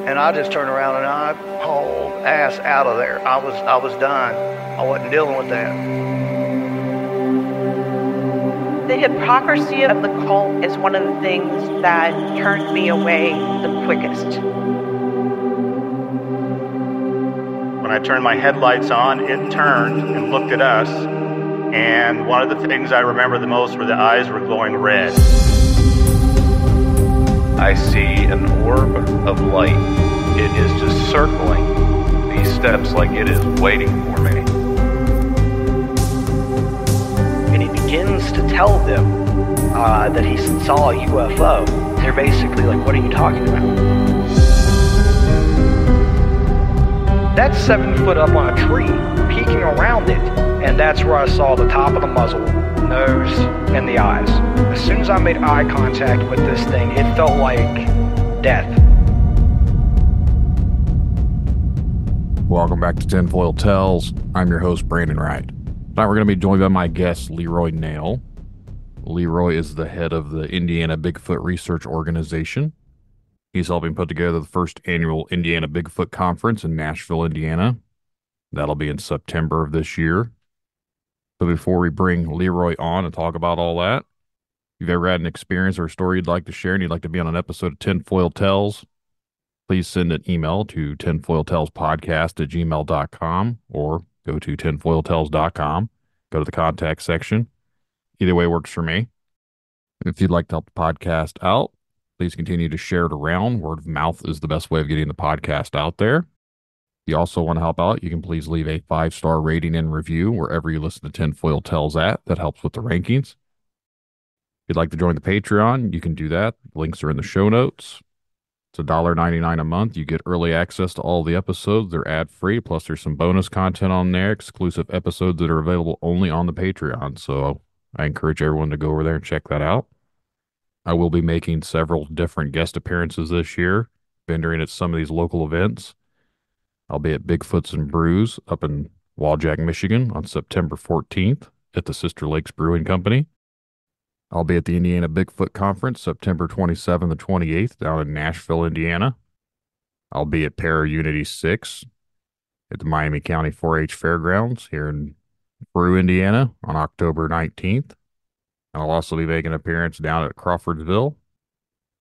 And I just turned around and I hauled ass out of there. I was done. I wasn't dealing with that. The hypocrisy of the cult is one of the things that turned me away the quickest. When I turned my headlights on, it turned and looked at us, and one of the things I remember the most were the eyes were glowing red. I see an orb of light. It is just circling these steps like it is waiting for me. And he begins to tell them that he saw a UFO. They're basically like, what are you talking about? That's 7 foot up on a tree, peeking around it, and that's where I saw the top of the muzzle, nose, and the eyes. As soon as I made eye contact with this thing, it felt like death. Welcome back to Tinfoil Tales. I'm your host, Brandon Wright. Tonight we're going to be joined by my guest, Leroy Nail. Leroy is the head of the Indiana Bigfoot Research Organization. He's helping put together the first annual Indiana Bigfoot Conference in Nashville, Indiana. That'll be in September of this year. So before we bring Leroy on and talk about all that, if you've ever had an experience or a story you'd like to share and you'd like to be on an episode of Tinfoil Tales, please send an email to tinfoiltalespodcast@gmail.com or go to tinfoiltales.com. Go to the contact section. Either way works for me. If you'd like to help the podcast out, please continue to share it around. Word of mouth is the best way of getting the podcast out there. If you also want to help out, you can please leave a 5-star rating and review wherever you listen to Tinfoil Tales at. That helps with the rankings. If you'd like to join the Patreon, you can do that. Links are in the show notes. It's $1.99 a month. You get early access to all the episodes. They're ad-free, plus there's some bonus content on there, exclusive episodes that are available only on the Patreon. So I encourage everyone to go over there and check that out. I will be making several different guest appearances this year, vending at some of these local events. I'll be at Bigfoots and Brews up in Wajack, Michigan on September 14th at the Sister Lakes Brewing Company. I'll be at the Indiana Bigfoot Conference September 27th and 28th down in Nashville, Indiana. I'll be at Para Unity 6 at the Miami County 4-H Fairgrounds here in Brew, Indiana on October 19th. I'll also be making an appearance down at Crawfordsville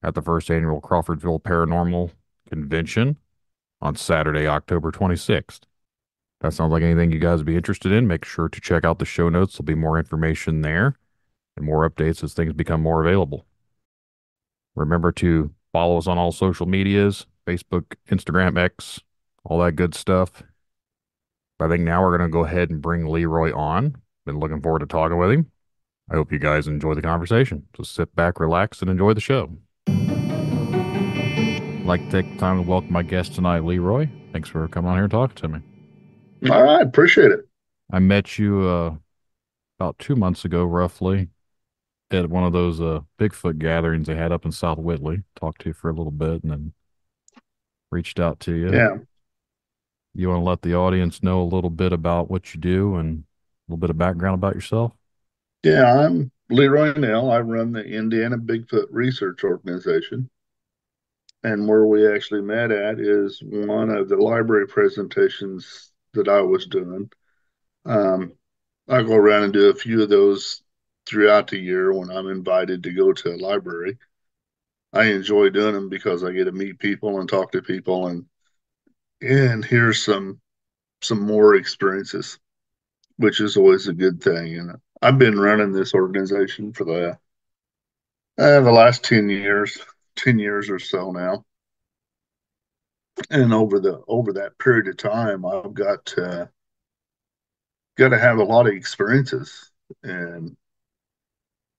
at the first annual Crawfordsville Paranormal Convention on Saturday, October 26th. That sounds like anything you guys would be interested in. Make sure to check out the show notes. There'll be more information there and more updates as things become more available. Remember to follow us on all social medias, Facebook, Instagram, X, all that good stuff. But I think now we're going to go ahead and bring Leroy on. Been looking forward to talking with him. I hope you guys enjoy the conversation. So sit back, relax, and enjoy the show. I'd like to take the time to welcome my guest tonight, Leroy. Thanks for coming on here and talking to me. All right, appreciate it. I met you about 2 months ago, roughly, at one of those Bigfoot gatherings they had up in South Whitley. Talked to you for a little bit and then reached out to you. Yeah. You want to let the audience know a little bit about what you do and a little bit of background about yourself? Yeah, I'm Leroy Nail. I run the Indiana Bigfoot Research Organization. And where we actually met at is one of the library presentations that I was doing. I go around and do a few of those throughout the year when I'm invited to go to a library. I enjoy doing them because I get to meet people and talk to people and hear some more experiences, which is always a good thing. And I've been running this organization for the last 10 years or so now. And over that period of time, I've got to have a lot of experiences and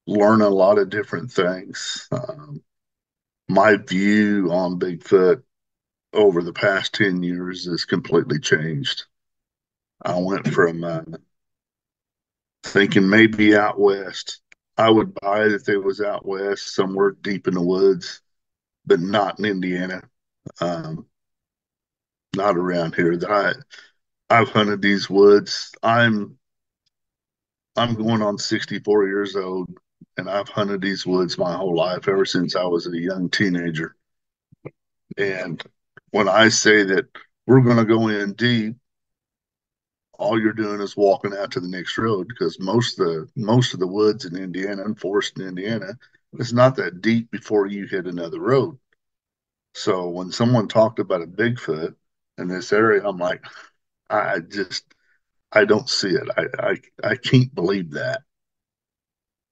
learn a lot of different things. My view on Bigfoot over the past 10 years has completely changed. I went from thinking maybe out west. I would buy it if it was out west, somewhere deep in the woods, but not in Indiana. Not around here. I've hunted these woods. I'm going on 64 years old, and I've hunted these woods my whole life, ever since I was a young teenager. And when I say that we're going to go in deep, all you're doing is walking out to the next road, because most of the woods in Indiana and forest in Indiana is not that deep before you hit another road. So when someone talked about a Bigfoot in this area, I'm like, I just I don't see it. I can't believe that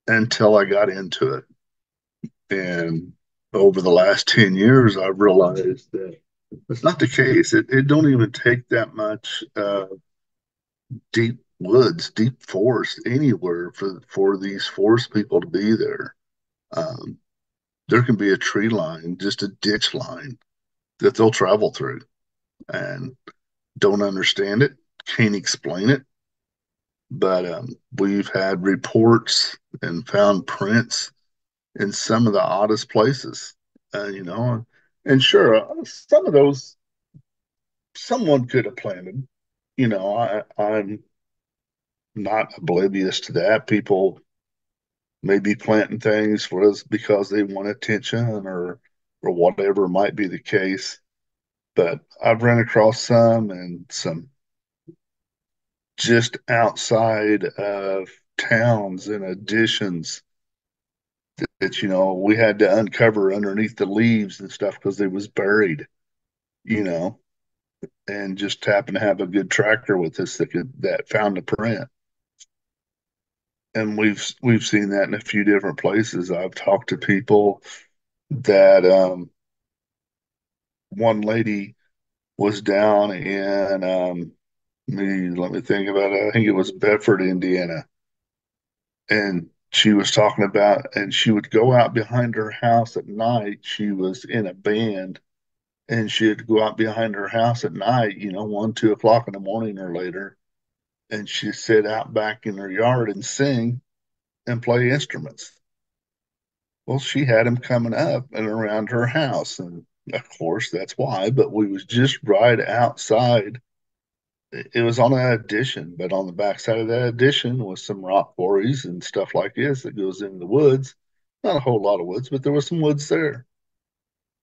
until I got into it. And over the last 10 years, I've realized that it's not the case. It don't even take that much deep woods, deep forest anywhere for these forest people to be there. Um, there can be a tree line, just a ditch line that they'll travel through and don't understand it, can't explain it. But we've had reports and found prints in some of the oddest places, and sure, some of those someone could have planted. I'm not oblivious to that. People may be planting things for us because they want attention, or whatever might be the case. But I've run across some, and some just outside of towns and additions that we had to uncover underneath the leaves and stuff because they was buried, you know, and just happened to have a good tracker with us that found the print. And we've seen that in a few different places. I've talked to people that one lady was down in let me think about it. I think it was Bedford, Indiana, and she was talking about, and she would go out behind her house at night. She was in a band, and she'd go out behind her house at night, 1, 2 o'clock in the morning or later, and she'd sit out back in her yard and sing and play instruments. Well, she had him coming up and around her house, and of course that's why. But we was just right outside. It was on an addition, but on the backside of that addition was some rock quarries and stuff like this that goes into the woods. Not a whole lot of woods, but there was some woods there.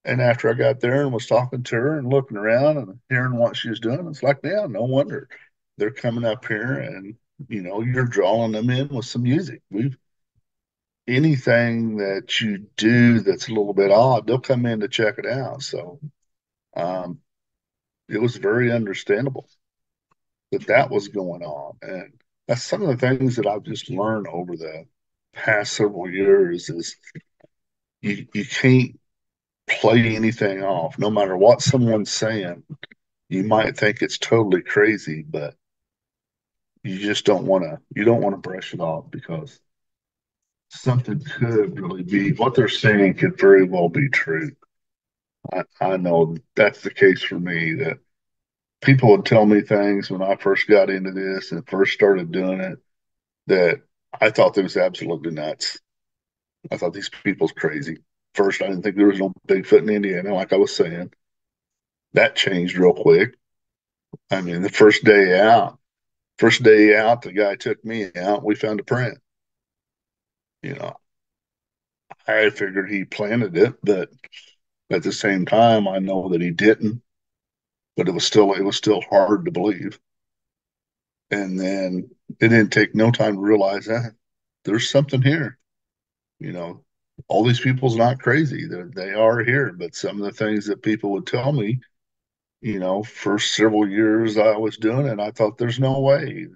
And after I got there and was talking to her and looking around and hearing what she was doing, it's like, yeah, no wonder they're coming up here, and you're drawing them in with some music. We've Anything that you do that's a little bit odd, they'll come in to check it out. So um, it was very understandable that was going on. And that's some of the things that I've just learned over the past several years is you can't play anything off, no matter what someone's saying. You might think it's totally crazy, but you don't want to brush it off, because something could really be what they're saying could very well be true. I know that's the case for me, that people would tell me things when I first got into this and first started doing it that I thought they was absolutely nuts. I thought these people's crazy. First, I didn't think there was no Bigfoot in Indiana, like I was saying. That changed real quick. I mean, the first day out, the guy took me out. We found a print. You know, I figured he planted it, but at the same time, I know that he didn't. But it was still hard to believe. And then it didn't take no time to realize that there's something here. You know, all these people's not crazy. They are here. But some of the things that people would tell me, for several years I was doing it, I thought there's no way,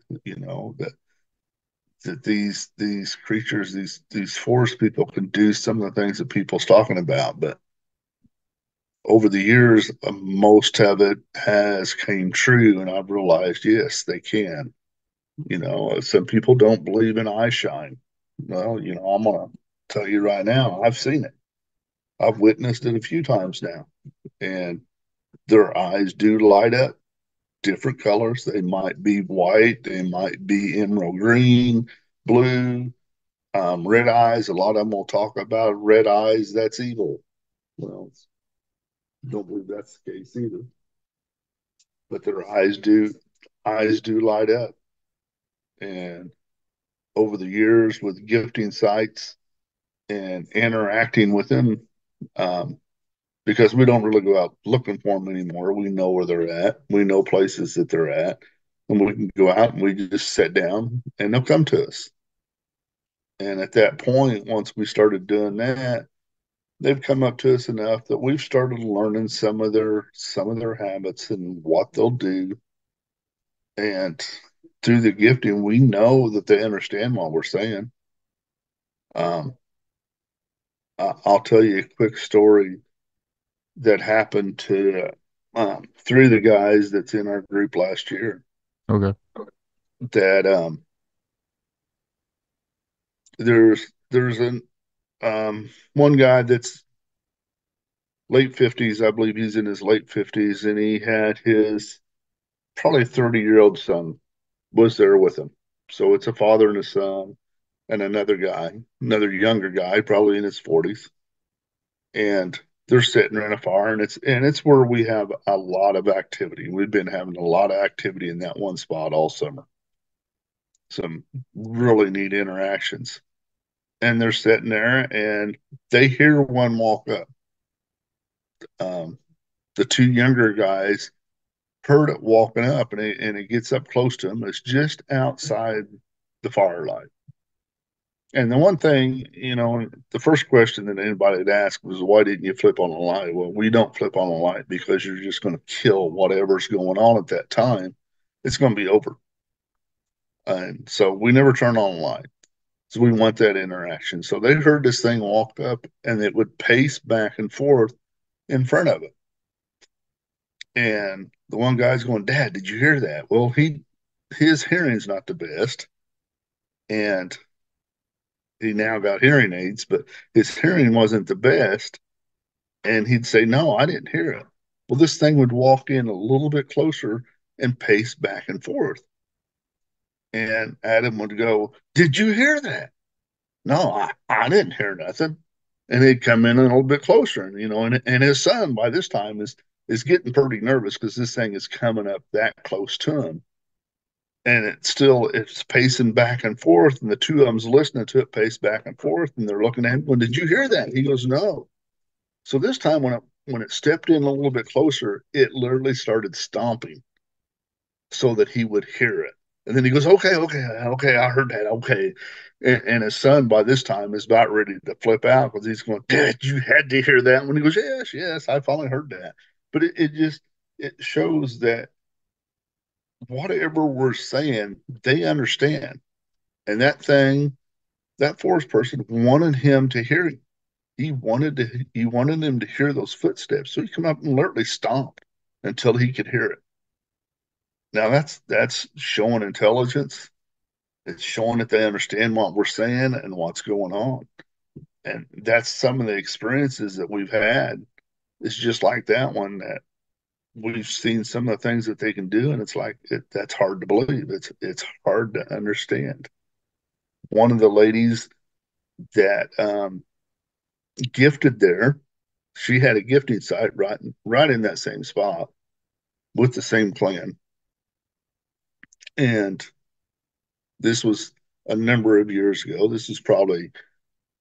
that these creatures, these forest people can do some of the things that people's talking about. But over the years, most of it has came true, and I've realized, yes, they can. Some people don't believe in eye shine. Well, I'm gonna tell you right now, I've seen it. I've witnessed it a few times now, and their eyes do light up different colors. They might be white, they might be emerald green, blue, red eyes. A lot of them will talk about red eyes. That's evil. Well, don't believe that's the case either. But their eyes do light up. And over the years, with gifting sites and interacting with them, um, because we don't really go out looking for them anymore. We know where they're at. We know places that they're at, and we can go out and we just sit down and they'll come to us. And at that point, once we started doing that, they've come up to us enough that we've started learning some of their habits and what they'll do. And through the gifting, we know that they understand what we're saying. Um, I'll tell you a quick story that happened to three of the guys that's in our group last year. Okay. That there's an one guy that's late 50s. I believe he's in his late 50s, and he had his probably 30-year-old son was there with him. So it's a father and a son and another guy, another younger guy, probably in his 40s, and they're sitting around a fire, and it's where we have a lot of activity. We've been having a lot of activity in that one spot all summer. Some really neat interactions. And they're sitting there and they hear one walk up. Um, the two younger guys heard it walking up, and it gets up close to them. It's just outside the firelight. And the one thing, the first question that anybody would ask was, why didn't you flip on the light? Well, we don't flip on the light because you're just going to kill whatever's going on at that time. It's going to be over. And so we never turn on the light. So we want that interaction. So they heard this thing walk up and it would pace back and forth in front of it. And the one guy's going, Dad, did you hear that? Well, his hearing's not the best. And he now got hearing aids, but his hearing wasn't the best. And he'd say, No, I didn't hear it. Well, this thing would walk in a little bit closer and pace back and forth. And Adam would go, Did you hear that? No, I didn't hear nothing. And he'd come in a little bit closer, and his son by this time is getting pretty nervous because this thing is coming up that close to him. And it's pacing back and forth, and the two of them's listening to it pace back and forth, and they're looking at him going, Did you hear that? And he goes, No. So this time when it stepped in a little bit closer, it literally started stomping so that he would hear it. And then he goes, Okay, I heard that. Okay. And his son by this time is about ready to flip out because he's going, Dad, you had to hear that. When he goes, Yes, I finally heard that. But it shows that whatever we're saying, they understand. And that forest person wanted him to hear him. He wanted him to hear those footsteps. So he come up and literally stomped until he could hear it. Now that's showing intelligence. It's showing that they understand what we're saying and what's going on. And that's some of the experiences that we've had. It's just like that one that we've seen some of the things that they can do, and it's like that's hard to believe. It's hard to understand. One of the ladies that gifted there, she had a gifting site right in that same spot with the same plan. And this was a number of years ago. This is probably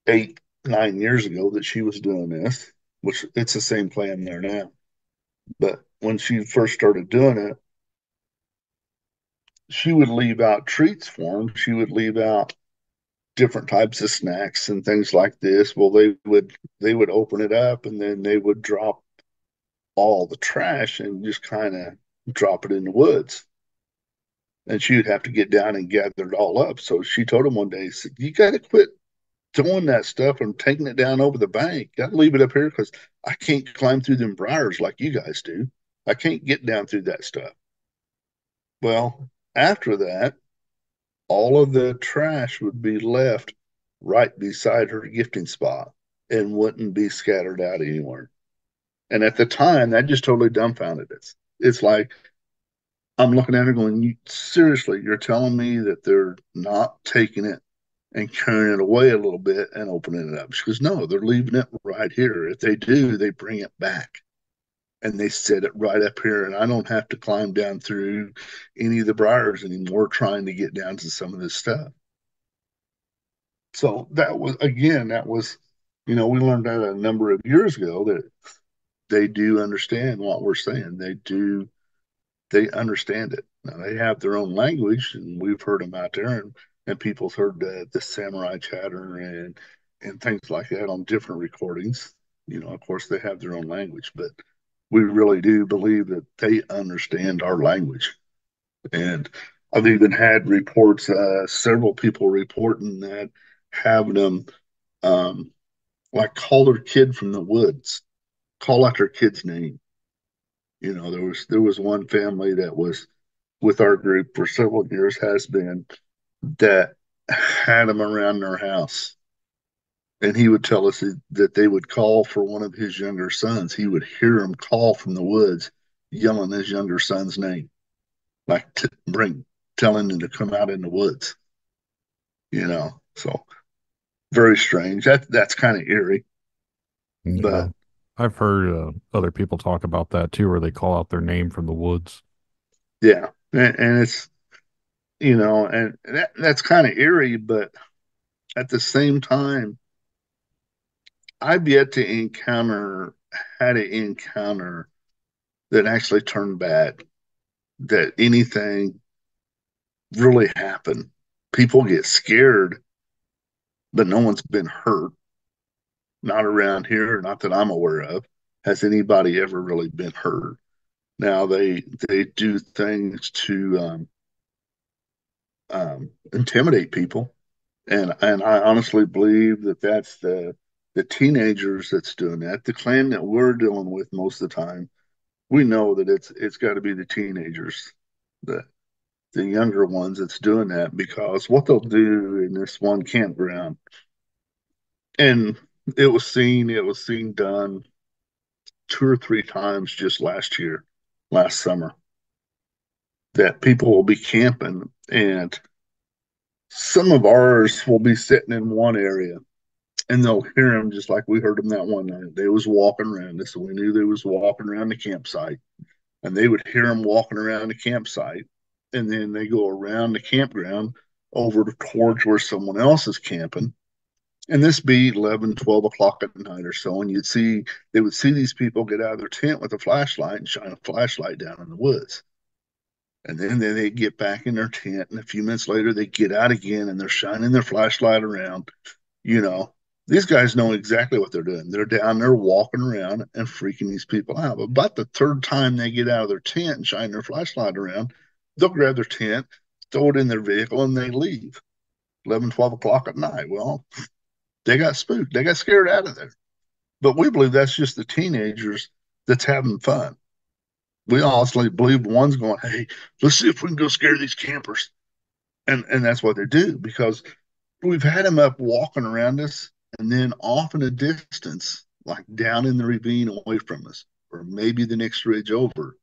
8, 9 years ago that she was doing this, which it's the same plan there now. But when she first started doing it, she would leave out treats for them. She would leave out different types of snacks and things like this. Well, they would open it up and then they would drop all the trash and just kind of drop it in the woods. And she would have to get down and gather it all up. So she told him one day, said, You got to quit throwing that stuff and taking it down over the bank. Got to leave it up here because I can't climb through them briars like you guys do. I can't get down through that stuff. Well, after that, all of the trash would be left right beside her gifting spot and wouldn't be scattered out anywhere. And at the time, that just totally dumbfounded us. It's like, I'm looking at her going, seriously, you're telling me that they're not taking it and carrying it away a little bit and opening it up? She goes, No, they're leaving it right here. If they do, they bring it back and they set it right up here. And I don't have to climb down through any of the briars anymore trying to get down to some of this stuff. So that was, we learned that a number of years ago that they do understand what we're saying. They understand it. Now they have their own language, and we've heard them out there, and people's heard the samurai chatter and things like that on different recordings. Of course, they have their own language, but we really do believe that they understand our language. And I've even had reports, several people reporting that having them um, like call their kid from the woods, call out their kid's name. There was one family that was with our group for several years, has been, that had him around their house. And he would tell us that they would call for one of his younger sons. He would hear him call from the woods, yelling his younger son's name, like telling him to come out in the woods. So very strange. That's kind of eerie, Yeah. but I've heard other people talk about that too, where they call out their name from the woods. yeah, and it's and that's kind of eerie, but at the same time, I've yet to had an encounter that actually turned bad, that anything really happened. People get scared, but no one's been hurt. Not around here, not that I'm aware of. Has anybody ever really been hurt? Now they do things to intimidate people, and I honestly believe that that's the teenagers that's doing that. The clan that we're dealing with most of the time, we know that it's got to be the teenagers, the the younger ones that's doing that, because what they'll do in this one campground, and it was seen done 2 or 3 times just last summer, that people will be camping, and some of ours will be sitting in one area, and they'll hear them just like we heard them that one night. They was walking around us, so we knew they was walking around the campsite, and they would hear them walking around the campsite, and then they go around the campground over towards where someone else is camping. And this be 11, 12 o'clock at night or so, and they would see these people get out of their tent with a flashlight and shine a flashlight down in the woods. And then they get back in their tent, and a few minutes later they get out again and they're shining their flashlight around. You know, these guys know exactly what they're doing. They're down there walking around and freaking these people out. But about the third time they get out of their tent and shine their flashlight around, they'll grab their tent, throw it in their vehicle, and they leave. 11, 12 o'clock at night. Well, they got spooked. They got scared out of there. But we believe that's just the teenagers that's having fun. We honestly believe one's going, hey, let's see if we can go scare these campers. And that's what they do, because we've had them up walking around us, and then off in a distance, like down in the ravine away from us, or maybe the next ridge over,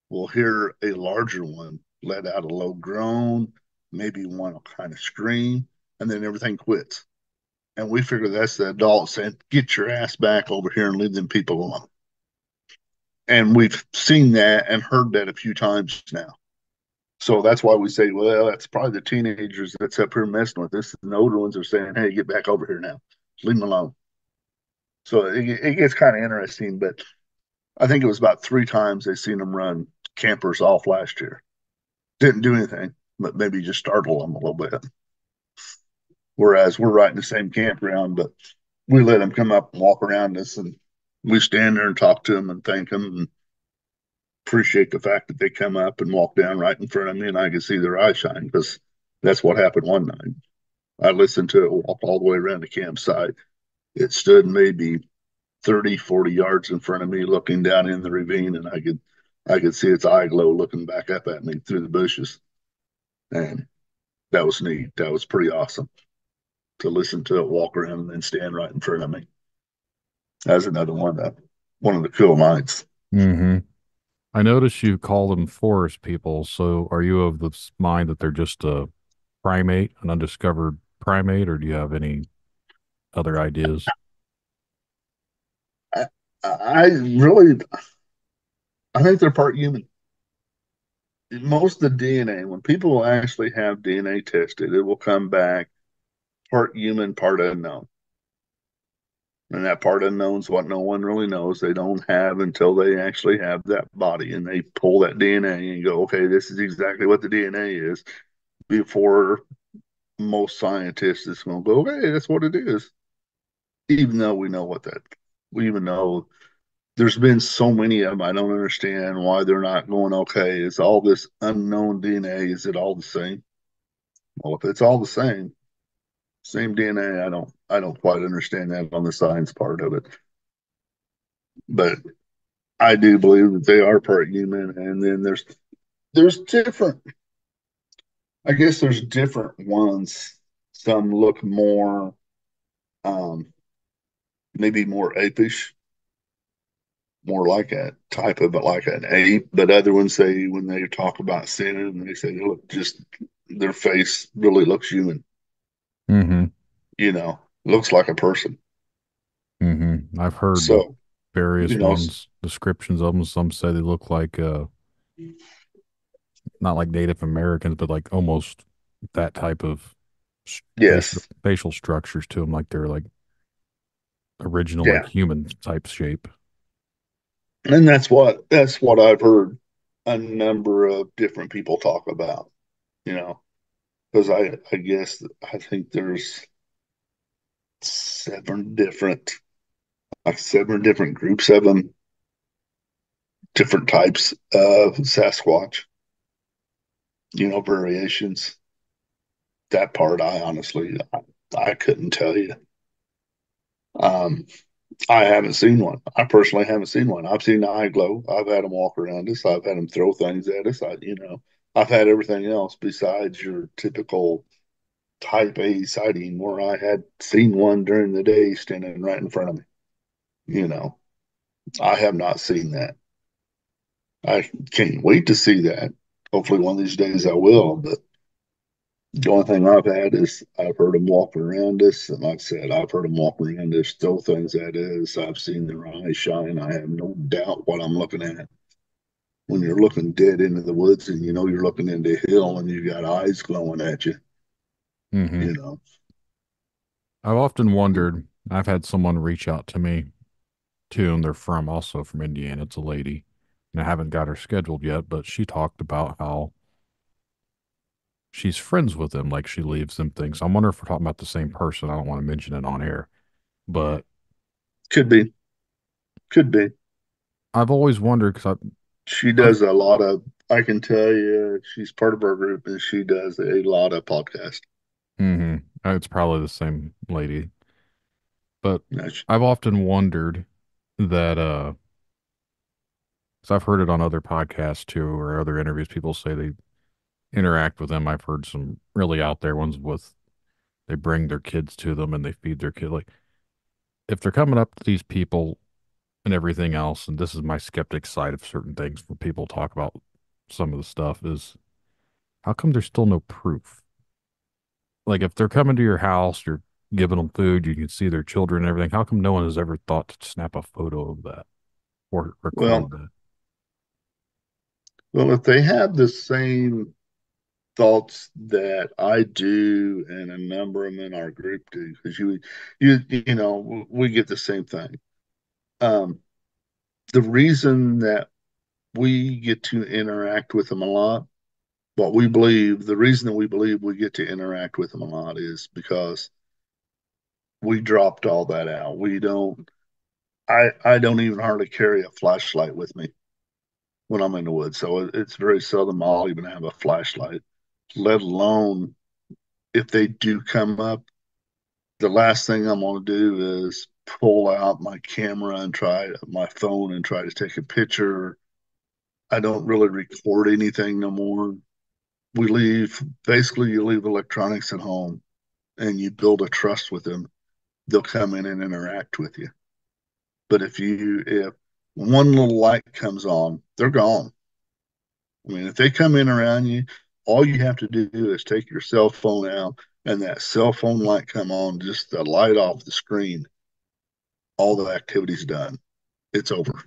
we'll hear a larger one let out a low groan, maybe one will kind of scream, and then everything quits. And we figure that's the adult saying, get your ass back over here and leave them people alone. And we've seen that and heard that a few times now. So that's why we say, well, that's probably the teenagers that's up here messing with us. And the older ones are saying, hey, get back over here now. Leave them alone. So it gets kind of interesting. But I think it was about 3 times they seen them run campers off last year. Didn't do anything, but maybe just startle them a little bit. Whereas we're right in the same campground, but we let them come up and walk around us, and we stand there and talk to them and thank them and appreciate the fact that they come up and walk down right in front of me, and I can see their eyes shine, because that's what happened one night. I listened to it walk all the way around the campsite. It stood maybe 30, 40 yards in front of me looking down in the ravine, and I could see its eye glow looking back up at me through the bushes. And that was neat. That was pretty awesome to listen to it walk around and then stand right in front of me. That's another one of the cool nights. Mm-hmm. I notice you call them forest people. So are you of the mind that they're just a primate, an undiscovered primate, or do you have any other ideas? I, I really, I think they're part human. Most of the DNA, when people actually have DNA tested, it will come back part human, part unknown. And that part unknown's what no one really knows. They don't have until they actually have that body and they pull that DNA and go, okay, this is exactly what the DNA is. Before most scientists is going to go, okay, that's what it is. Even though we even know there's been so many of them, I don't understand why they're not going, okay, it's all this unknown DNA. Is it all the same? Well, if it's all the same DNA, I don't quite understand that on the science part of it. But I do believe that they are part human, and then there's different. I guess there's different ones. Some look more, um, maybe more apish, more like a type of like an ape. But other ones say when they talk about seeing it, they say they look just their face really looks human. Mm-hmm. Looks like a person. Mm-hmm. I've heard So you various know, ones, descriptions of them. Some say they look like not like Native Americans, but like almost that type of facial yes, facial structures to them, like they're like original, like yeah, human type shape. and that's what I've heard a number of different people talk about. You know, because I guess I think there's seven different like seven different groups of them, different types of Sasquatch. Variations. That part I honestly I couldn't tell you. Um, I haven't seen one. I personally haven't seen one. I've seen the eye glow. I've had them walk around us. I've had them throw things at us. I've had everything else besides your typical type A sighting where I had seen one during the day standing right in front of me. You know, I have not seen that. I can't wait to see that. Hopefully, one of these days I will. But the only thing I've had is I've heard them walk around us. And like I said, I've heard them walk around us, throw things at us. I've seen their eyes shine. I have no doubt what I'm looking at. When you're looking dead into the woods and you're looking into a hill and you got eyes glowing at you, Mm-hmm. you know. I've often wondered. I've had someone reach out to me too, and they're also from Indiana. It's a lady, and I haven't got her scheduled yet, but she talked about how she's friends with them, like she leaves them things. I wonder if we're talking about the same person. I don't want to mention it on air, but Could be, could be. I've always wondered because She I've does a lot of, I can tell you, she's part of our group and she does a lot of podcasts. mm-hmm, it's probably the same lady, but You know, I've often wondered that because I've heard it on other podcasts too or other interviews. People say they interact with them. I've heard some really out there ones with they bring their kids to them and they feed their kid. Like if they're coming up to these people and everything else, and this is my skeptic side of certain things when people talk about some of the stuff is how come there's still no proof? Like if they're coming to your house, you're giving them food, you can see their children and everything. How come no one has ever thought to snap a photo of that or well, record that? well, if they have the same thoughts that I do and a number of them in our group do, because we get the same thing. Um, the reason that we get to interact with them a lot, the reason that we believe we get to interact with them a lot is because we dropped all that out. We don't, I don't even hardly carry a flashlight with me when I'm in the woods. So it's very seldom I'll even have a flashlight, let alone if they do come up. The last thing I'm going to do is pull out my camera and try my phone and try to take a picture. I don't really record anything no more. Basically, you leave electronics at home and you build a trust with them. They'll come in and interact with you. But if one little light comes on, they're gone. I mean, if they come in around you, all you have to do is take your cell phone out and that cell phone light come on, just the light off the screen, all the activity's done. It's over.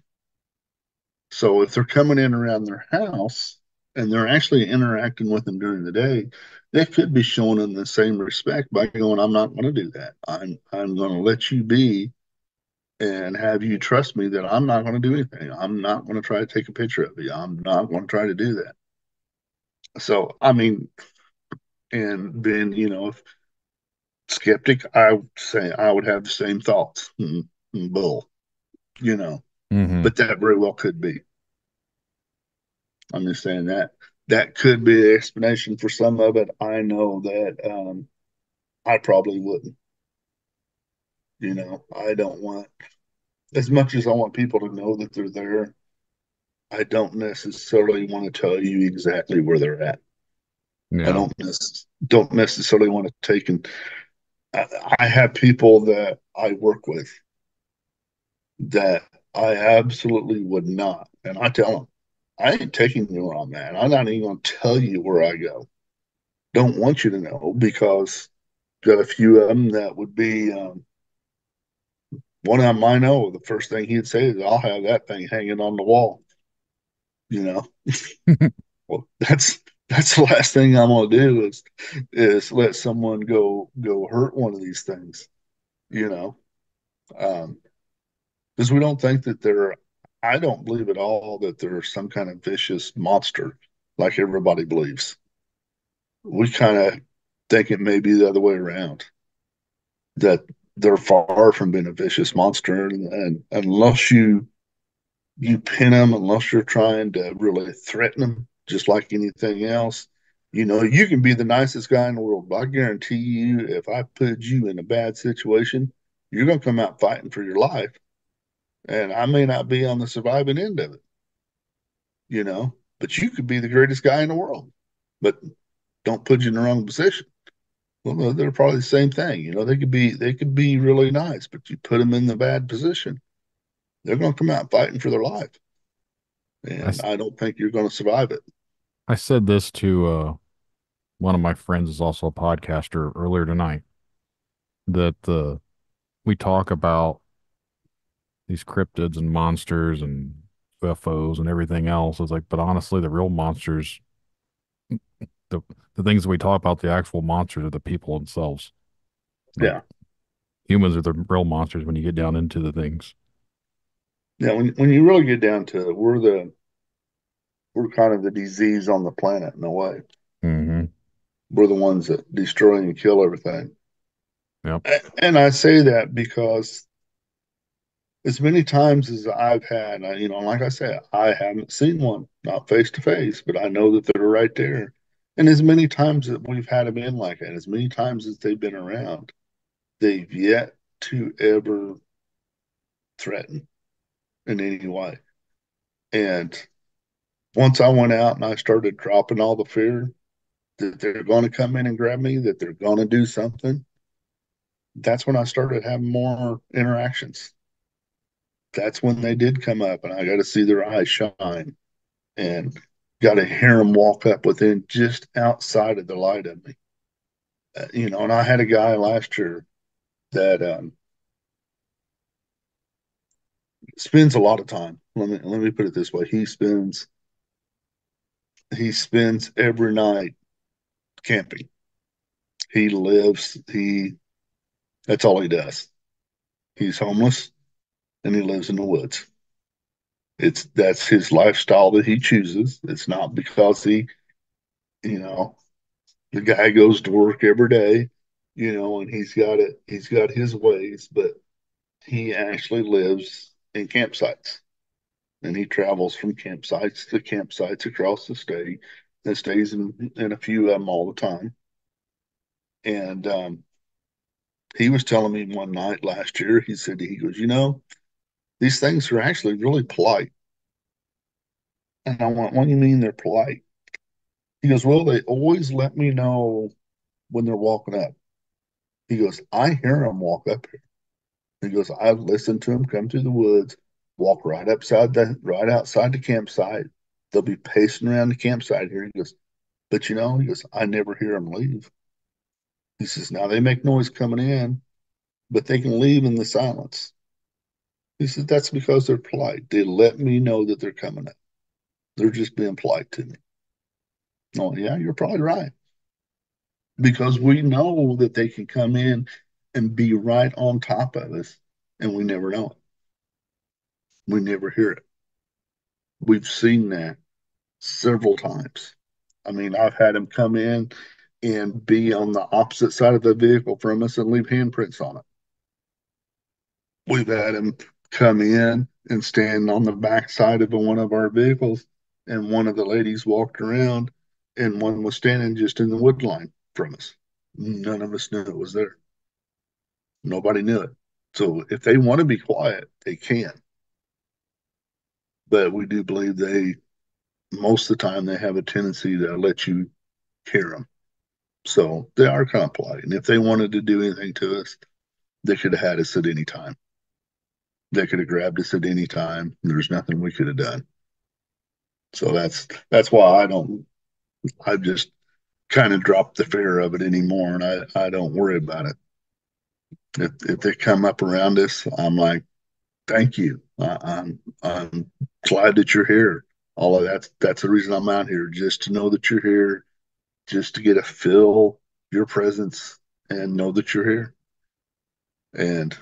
So if they're coming in around their house and they're actually interacting with them during the day, they could be showing them the same respect by going, I'm not going to do that. I'm going to let you be and have you trust me that I'm not going to do anything. I'm not going to try to take a picture of you. I'm not going to try to do that. So, I mean, and then, if skeptic, I would say I would have the same thoughts. Bull, you know, Mm-hmm. but that very well could be. I'm just saying that could be the explanation for some of it. I know that I probably wouldn't. I don't want, as much as I want people to know that they're there, I don't necessarily want to tell you exactly where they're at. I Yeah. don't necessarily want to take and I have people that I work with that I absolutely would not, and I tell them, I ain't taking you where I'm at. I'm not even going to tell you where I go. Don't want you to know because got a few of them that would be one of them I know. The first thing he'd say is, "I'll have that thing hanging on the wall." You know, well, that's the last thing I'm gonna do is let someone go hurt one of these things. You know, um, because we don't think that they're. I don't believe at all that they're some kind of vicious monster like everybody believes. We kind of think it may be the other way around. That they're far from being a vicious monster, and unless you pin them, unless you're trying to really threaten them, just like anything else. You can be the nicest guy in the world, but I guarantee you, if I put you in a bad situation, you're going to come out fighting for your life. And I may not be on the surviving end of it, but you could be the greatest guy in the world, but don't put you in the wrong position. Well, they're probably the same thing. They could be really nice, but you put them in the bad position, they're going to come out fighting for their life. I, And s- I don't think you're going to survive it. I said this to one of my friends is also a podcaster earlier tonight that we talk about these cryptids and monsters and UFOs and everything else. It's like, but honestly, the real monsters, the the things that we talk about, the actual monsters are the people themselves. Like Yeah. humans are the real monsters when you get down into the things. Yeah. When you really get down to it, we're kind of the disease on the planet in a way. Mm-hmm. We're the ones that destroy and kill everything. Yep. And I say that because as many times as I've had, like I said, I haven't seen one, not face to face, but I know that they're right there. And as many times that we've had them in like that, as many times as they've been around, they've yet to ever threaten in any way. And once I went out and I started dropping all the fear that they're going to come in and grab me, that they're going to do something, that's when I started having more interactions. That's when they did come up and I got to see their eyes shine and got to hear them walk up within just outside of the light of me. And I had a guy last year that spends a lot of time. Let me put it this way: he spends every night camping. He lives. He That's all he does. He's homeless and he lives in the woods. That's his lifestyle that he chooses. It's not because you know, the guy goes to work every day, and he's got his ways, but he actually lives in campsites and he travels from campsites to campsites across the state and stays in a few of them all the time. And he was telling me one night last year, he goes, these things are actually really polite. And I went, what do you mean they're polite? He goes, well, they always let me know when they're walking up. He goes, I hear them walk up here. He goes, I've listened to them come through the woods, walk right outside the campsite. They'll be pacing around the campsite here. He goes, but he goes, I never hear them leave. He says, now they make noise coming in, but they can leave in the silence. He says, that's because they're polite. They let me know that they're coming up. They're just being polite to me. Oh, yeah, you're probably right. Because we know that they can come in and be right on top of us, and we never know it. We never hear it. We've seen that several times. I mean, I've had him come in and be on the opposite side of the vehicle from us and leave handprints on it. We've had him come in and stand on the back side of one of our vehicles, and one of the ladies walked around, and one was standing just in the wood line from us. None of us knew it was there. Nobody knew it. So if they want to be quiet, they can. But we do believe most of the time, they have a tendency to let you hear them. So they are kind of polite. And if they wanted to do anything to us, they could have had us at any time. They could have grabbed us at any time. There's nothing we could have done. So that's why I've just kind of dropped the fear of it anymore, and I don't worry about it. If they come up around us, I'm like, thank you. I'm glad that you're here. All of that's the reason I'm out here, just to know that you're here, just to get a feel your presence and know that you're here. And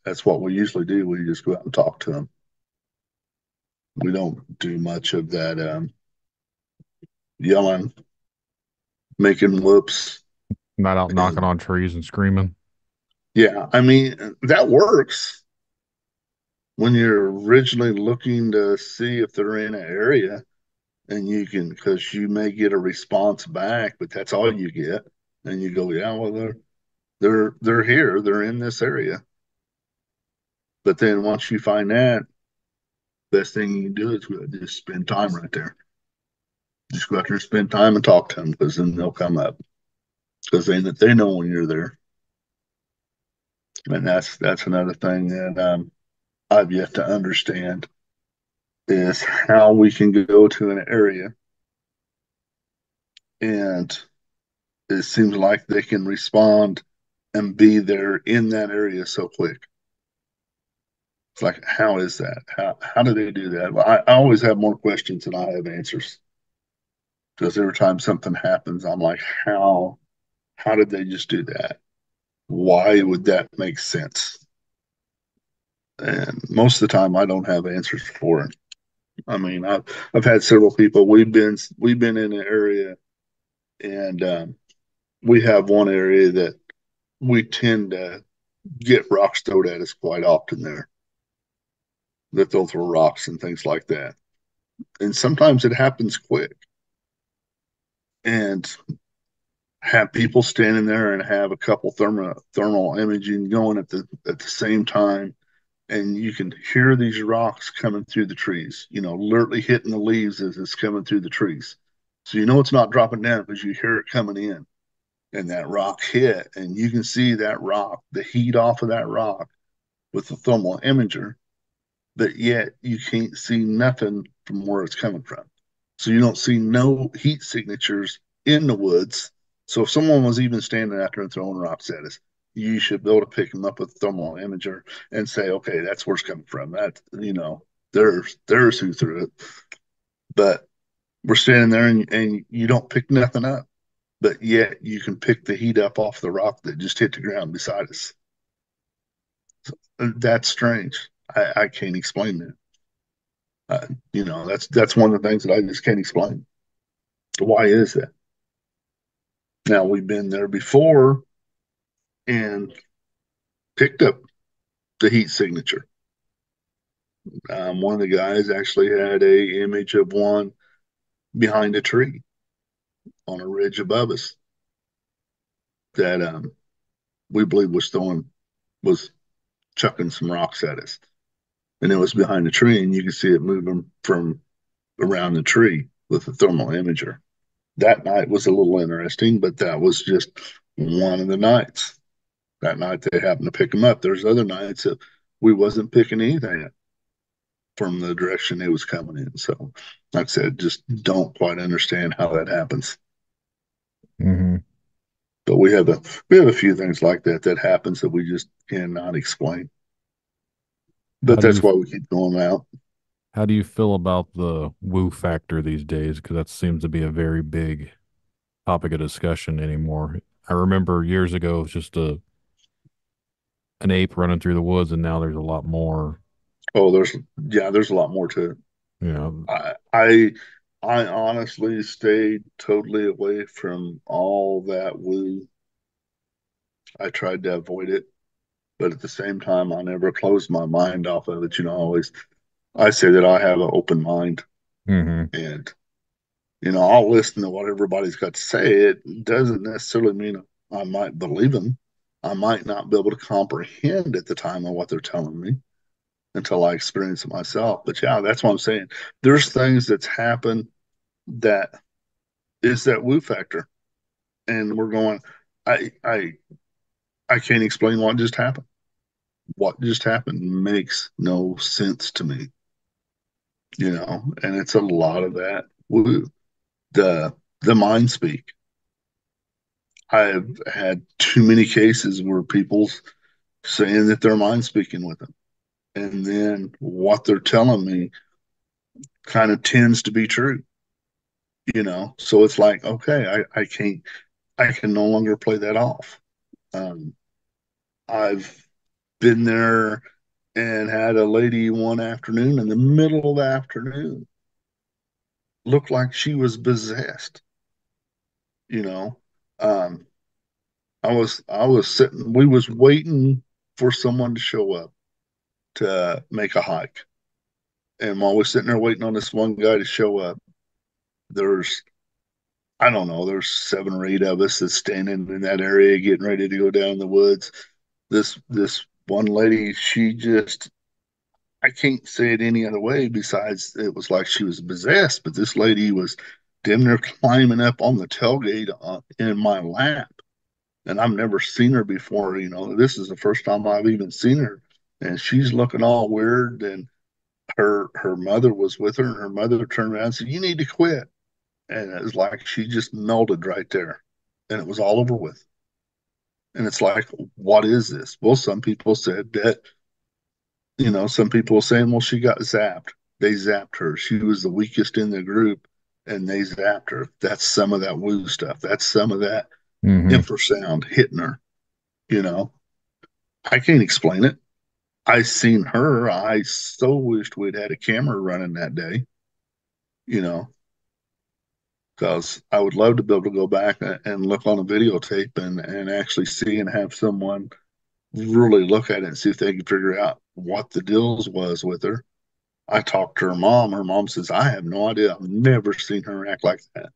that's what we usually do. We just go out and talk to them. We don't do much of that yelling, making whoops. Not out knocking And on trees and screaming. yeah, I mean, that works when you're originally looking to see if they're in an area, and you can, because you may get a response back, but that's all you get. And you go, yeah, well, they're here, they're in this area. But then once you find that, best thing you can do is just spend time right there. Just go out there and spend time and talk to them, because then they'll come up, because they know when you're there. And that's another thing that I've yet to understand, is how we can go to an area and it seems like they can respond and be there in that area so quick. It's like, how is that? How do they do that? Well, I always have more questions than I have answers, because every time something happens, I'm like, how did they just do that? Why would that make sense? And most of the time, I don't have answers for it. I mean, I've had several people. We've been in an area, and we have one area that we tend to get rocks thrown at us quite often there. That they'll throw rocks and things like that. And sometimes it happens quick. And have people standing there and have a couple thermal imaging going at the same time, and you can hear these rocks coming through the trees, literally hitting the leaves as it's coming through the trees. So it's not dropping down, because you hear it coming in, and that rock hit, and you can see that rock, the heat off of that rock with the thermal imager, but yet you can't see nothing from where it's coming from. So you don't see no heat signatures in the woods. So if someone was even standing out there and throwing rocks at us, you should be able to pick them up with a thermal imager and say, okay, that's where it's coming from. That, there's who threw it. But we're standing there, and you don't pick nothing up, but yet you can pick the heat up off the rock that just hit the ground beside us. So that's strange. I can't explain that. That's one of the things that I just can't explain. Why is that? Now, we've been there before and picked up the heat signature. One of the guys actually had a image of one behind a tree on a ridge above us that we believe was chucking some rocks at us. And it was behind the tree, and you could see it moving from around the tree with a thermal imager. That night was a little interesting, but that was just one of the nights. That night they happened to pick them up. There's other nights that we wasn't picking anything up from the direction it was coming in. So, like I said, just don't quite understand how that happens. Mm-hmm. But we have a few things like that happens that we just cannot explain. But that's why we keep going out. How do you feel about the woo factor these days? Because that seems to be a very big topic of discussion anymore. I remember years ago it was just an ape running through the woods, and now there's a lot more Oh, there's a lot more to it. Yeah. I I I honestly stayed totally away from all that woo. I tried to avoid it, but at the same time, I never closed my mind off of it. Always I say that I have an open mind, Hmm. and I'll listen to what everybody's got to say. It doesn't necessarily mean I might believe them. I might not be able to comprehend at the time of what they're telling me until I experience it myself. But yeah, that's what I'm saying. There's things that's happened that is that woo factor, and we're going. I I I can't explain what just happened. What just happened makes no sense to me, and it's a lot of that woo. The mind speak. I've had too many cases where people's saying that they're mind speaking with them, and then what they're telling me kind of tends to be true. So it's like, okay, I can no longer play that off. Um, I've been there and had a lady one afternoon in the middle of the afternoon look like she was possessed. You know, um, I was sitting. We was waiting for someone to show up to make a hike, and while we're sitting there waiting on this one guy to show up, there's I don't know, there's 7 or 8 of us that's standing in that area getting ready to go down in the woods. This one lady, she just I can't say it any other way besides it was like she was possessed, but this lady was damn near climbing up on the tailgate in my lap. And I've never seen her before. This is the first time I've even seen her. And she's looking all weird. And her mother was with her, and her mother turned around and said, "You need to quit." And it was like she just melted right there. And it was all over with. And it's like, what is this? Well, some people said that some people were saying, well, she got zapped. They zapped her. She was the weakest in the group, and they zapped her. That's some of that woo stuff. That's some of that Hmm. infrasound hitting her. You know, I can't explain it. I seen her. I so wished we'd had a camera running that day. You know, because I would love to be able to go back and look on a videotape and actually see and have someone really look at it and see if they can figure out what the deals was with her. I talked to her mom. Her mom says, I have no idea. I've never seen her act like that.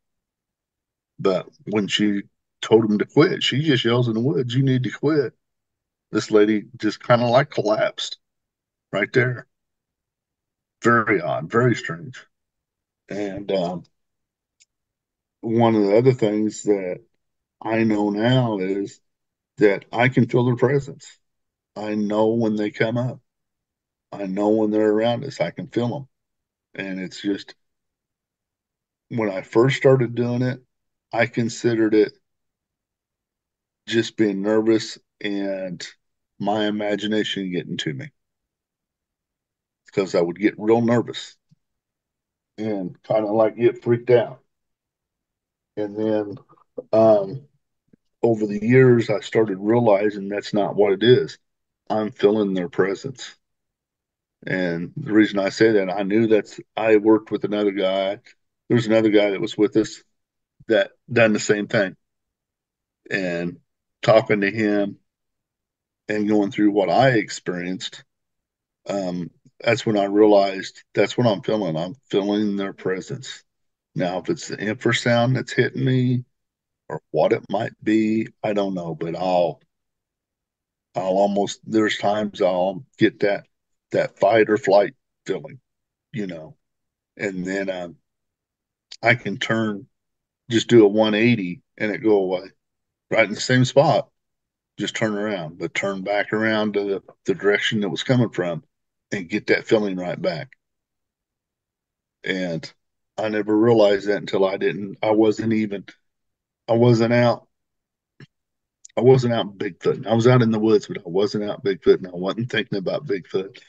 But when she told him to quit, she just yells in the woods, "You need to quit." This lady just kind of like collapsed right there. Very odd, very strange. And one of the other things that I know now is that I can feel their presence. I know when they come up. I know when they're around us. I can feel them. And it's just when I first started doing it, I considered it just being nervous and my imagination getting to me because I would get real nervous and kind of like get freaked out. And then um, over the years, I started realizing that's not what it is. I'm feeling their presence. And the reason I say that, I worked with another guy. There's another guy that was with us that done the same thing. And talking to him and going through what I experienced, um, that's when I realized that's what I'm feeling. I'm feeling their presence. Now, if it's the infrasound that's hitting me or what it might be, I don't know, but I'll almost there's times I'll get that fight or flight feeling, you know, and then I can just do a 180 and it go away right in the same spot. Just turn around, but turn back around to the direction that was coming from and get that feeling right back. And I never realized that until I wasn't even, I wasn't out, I wasn't out Bigfoot. I was out in the woods, but I wasn't out Bigfoot and I wasn't thinking about Bigfoot.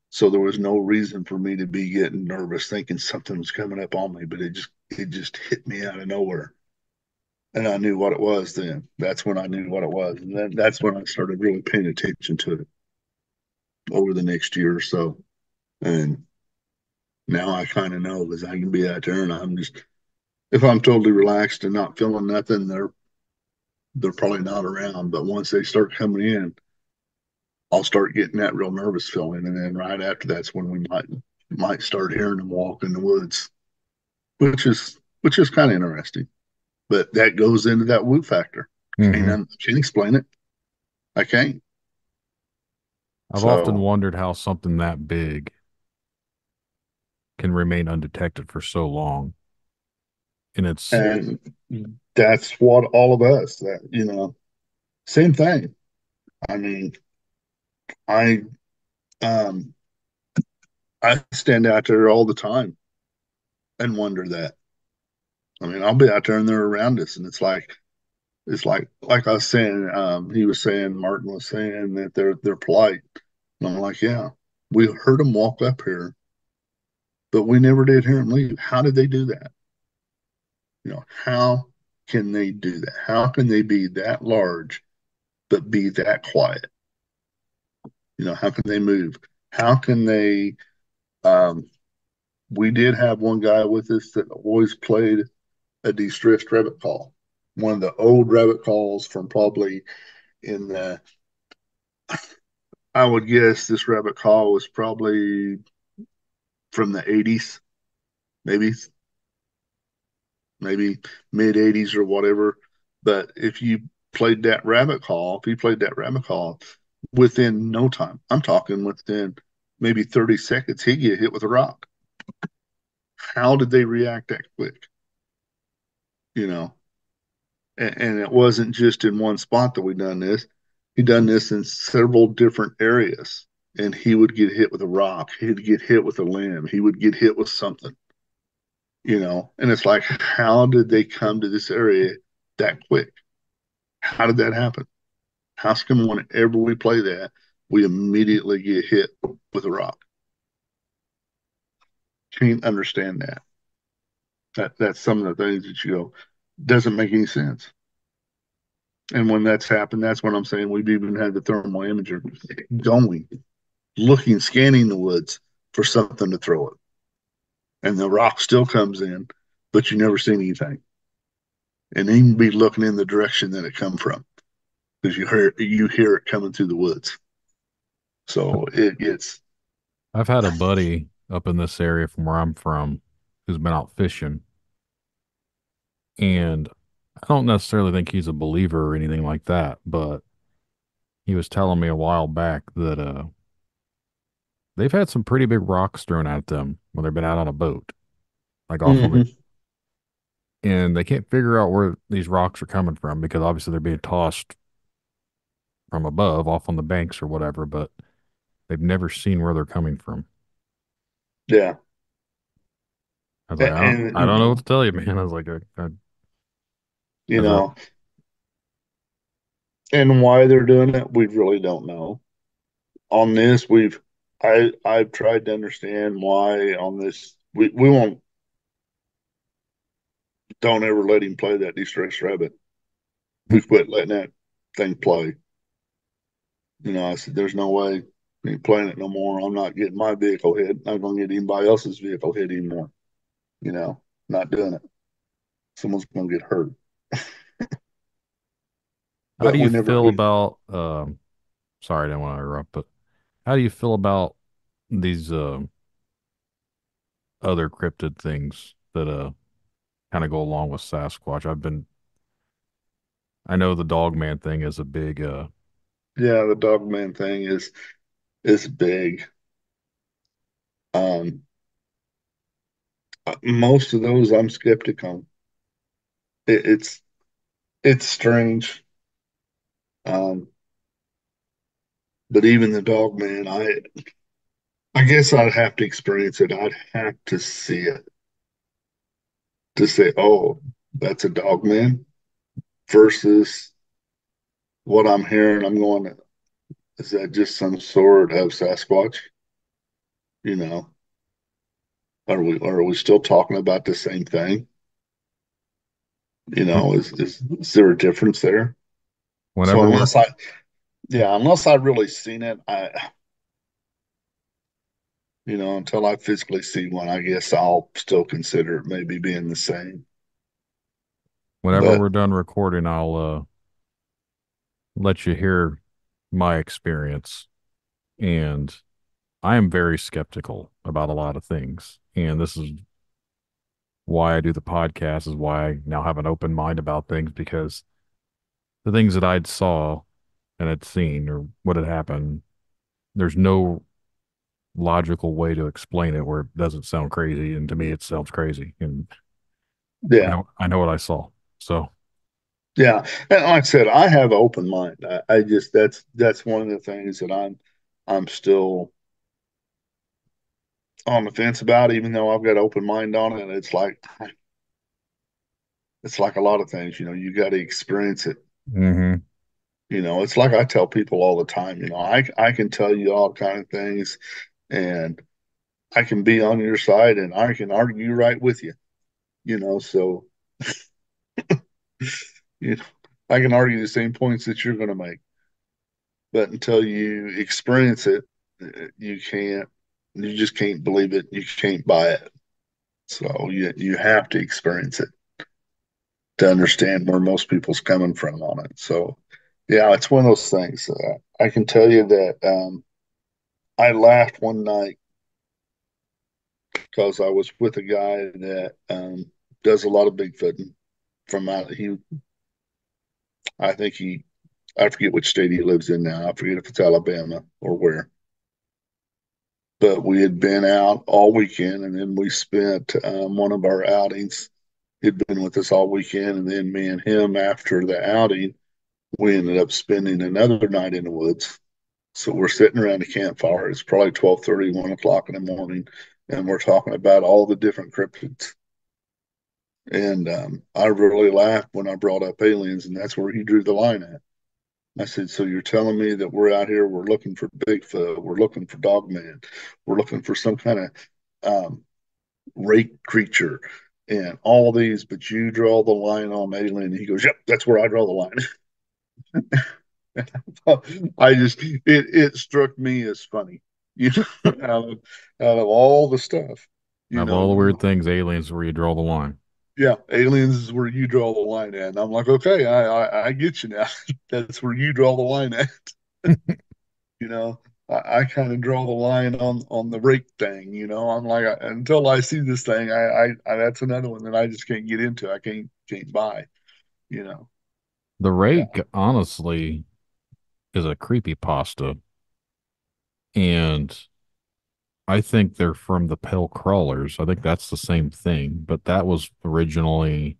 So there was no reason for me to be getting nervous thinking something was coming up on me, but it just hit me out of nowhere. And I knew what it was then. That's when I knew what it was. And that's when I started really paying attention to it over the next year or so. And now I kind of know because I can be out there and I'm just, if I'm totally relaxed and not feeling nothing, they're probably not around. But once they start coming in, I'll start getting that real nervous feeling, and then right after that's when we might start hearing them walk in the woods, which is kind of interesting. But that goes into that woo factor. Mm-hmm. Can't explain it. I can't. I've often So, wondered how something that big can remain undetected for so long. And it's, and that's what all of us that same thing. I mean, I um I stand out there all the time and wonder that. I mean, I'll be out there and they're around us, and it's like I was saying. He was saying, Martin was saying that they're polite, and I'm like, yeah, we heard them walk up here, but we never did hear them leave. How did they do that? How can they do that? How can they be that large but be that quiet? How can they move? How can they? Um, we did have one guy with us that always played a distressed rabbit call, one of the old rabbit calls from probably in the. I would guess this rabbit call was probably from the 80s, maybe maybe mid 80s or whatever. But if you played that rabbit call within no time, I'm talking within maybe 30 seconds, he'd get hit with a rock. How did they react that quick? You know, and it wasn't just in one spot that we done this. He done this in several different areas, and he would get hit with a rock. He'd get hit with a limb. He would get hit with something. And it's like, how did they come to this area that quick? How did that happen? How come whenever we play that, we immediately get hit with a rock? Can't understand that. That's some of the things that you go, doesn't make any sense. And when that's happened, that's when I'm saying we've even had the thermal imager going, looking, scanning the woods for something to throw it. And the rock still comes in, but you never see anything. And even be looking in the direction that it come from because you hear it coming through the woods. So it gets. I've had a buddy up in this area from where I'm from who's been out fishing. And I don't necessarily think he's a believer or anything like that, but he was telling me a while back that they've had some pretty big rocks thrown at them when they've been out on a boat, like off on the, Mm-hmm. and they can't figure out where these rocks are coming from because obviously they're being tossed from above off on the banks or whatever, but they've never seen where they're coming from. Yeah. I was like, And, I don't know what to tell you, man. I was like, you as a, know, and why they're doing it, we really don't know. On this, I've tried to understand why on this, we won't, don't ever let him play that distressed rabbit. We've quit letting that thing play. I said, there's no way I ain't playing it no more. I'm not getting my vehicle hit. I'm not going to get anybody else's vehicle hit anymore. Not doing it. Someone's going to get hurt. how do But you we never, feel we, about, sorry, I didn't want to interrupt, but how do you feel about these, other cryptid things that, kind of go along with Sasquatch? I know the dog man thing is a big, yeah, the dog man thing is big. Um, most of those I'm skeptic on. It, it's strange. Um, but even the dog man, I guess I'd have to experience it. I'd have to see it to say, oh, that's a dog man versus what I'm hearing. I'm going, is that just some sort of Sasquatch? You know, are we still talking about the same thing? Is there a difference there? So whenever we're, unless I really seen it, Until I physically see one, I guess I'll still consider it maybe being the same. Whenever But we're done recording, I'll let you hear my experience. And I am very skeptical about a lot of things. And this is why I do the podcast, is why I now have an open mind about things, because the things that I'd saw and had seen or what had happened, there's no logical way to explain it where it doesn't sound crazy. And to me, it sounds crazy. And yeah, I know what I saw. So, yeah. And like I said, I have an open mind. I just that's one of the things that I'm still on the fence about, even though I've got an open mind on it. And it's like a lot of things, you got to experience it. hmm It's like I tell people all the time, I can tell you all kind of things, and I can be on your side and I can argue right with you, so you know, I can argue the same points that you're going to make, but until you experience it, you can't, you just can't believe it. You can't buy it. So you have to experience it to understand where most people's coming from on it. So yeah, it's one of those things. I can tell you that I laughed one night because I was with a guy that does a lot of Bigfooting from out. I think I forget which state he lives in now. I forget if it's Alabama or where. But we had been out all weekend, and then we spent one of our outings. He'd been with us all weekend, and then me and him, after the outing, we ended up spending another night in the woods. So we're sitting around a campfire. It's probably 12:30, 1 o'clock in the morning, and we're talking about all the different cryptids. And I really laughed when I brought up aliens, and that's where he drew the line at. I said, so you're telling me that we're out here, we're looking for Bigfoot, we're looking for Dogman, we're looking for some kind of rake creature and all these, but you draw the line on alien. And he goes, yep, that's where I draw the line. It struck me as funny, out of all the stuff, of all the I'm weird like, things, aliens, where you draw the line. yeah, aliens is where you draw the line at. And I'm like, okay, I get you now. That's where you draw the line at. you know I kind of draw the line on the rake thing. I'm like, until I see this thing, I that's another one that I just can't get into. I can't buy. you know The yeah, rake, honestly, is a creepy pasta, and I think they're from the Pale Crawlers. I think that's the same thing, but that was originally,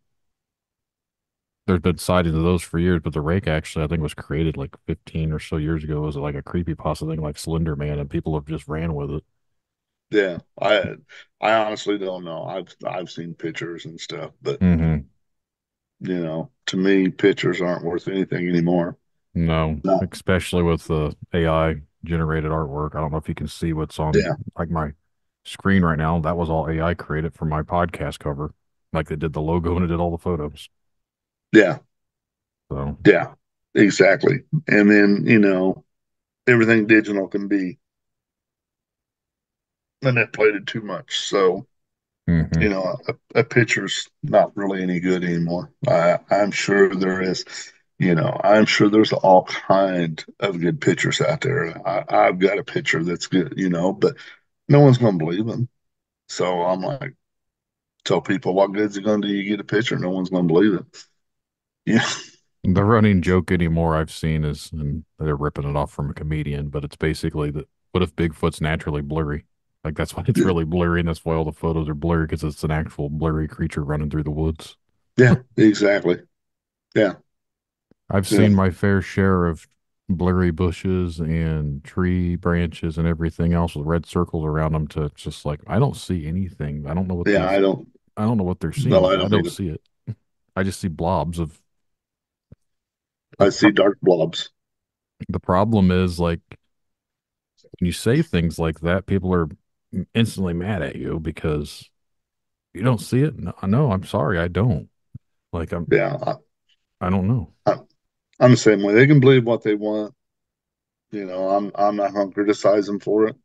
there's been sightings of those for years, but the rake actually, I think, was created like 15 or so years ago. It was like a creepy pasta thing, like Slender Man, and people have just ran with it. yeah. I honestly don't know. I've seen pictures and stuff, but hmm to me, pictures aren't worth anything anymore. No, No. especially with the AI generated artwork. I don't know if you can see what's on Yeah, like my screen right now. That was all AI created for my podcast cover. Like they did the logo and it did all the photos. yeah, So, yeah, exactly. And then everything digital can be manipulated too much. So hmm a picture's not really any good anymore. I'm sure there is. I'm sure there's all kind of good pictures out there. I've got a picture that's good, but no one's going to believe them. So I'm like, tell people what good's it going to do? You get a picture, no one's going to believe it. Yeah, the running joke anymore I've seen is, and they're ripping it off from a comedian, but it's basically that what if Bigfoot's naturally blurry? Like that's why it's really blurry, and that's why all the photos are blurry because it's an actual blurry creature running through the woods. yeah, exactly. Yeah, I've yeah, seen my fair share of blurry bushes and tree branches and everything else with red circles around them to just like, I don't see anything. yeah. I don't know what they're seeing Well, I because I don't don't either. see it. I just see blobs of the I see dark blobs. the problem is like when you say things like that, people are instantly mad at you because you don't see it. No, no, I'm sorry, I don't. Like Yeah, I don't know. I'm the same way. They can believe what they want. I'm not going to criticize them for it.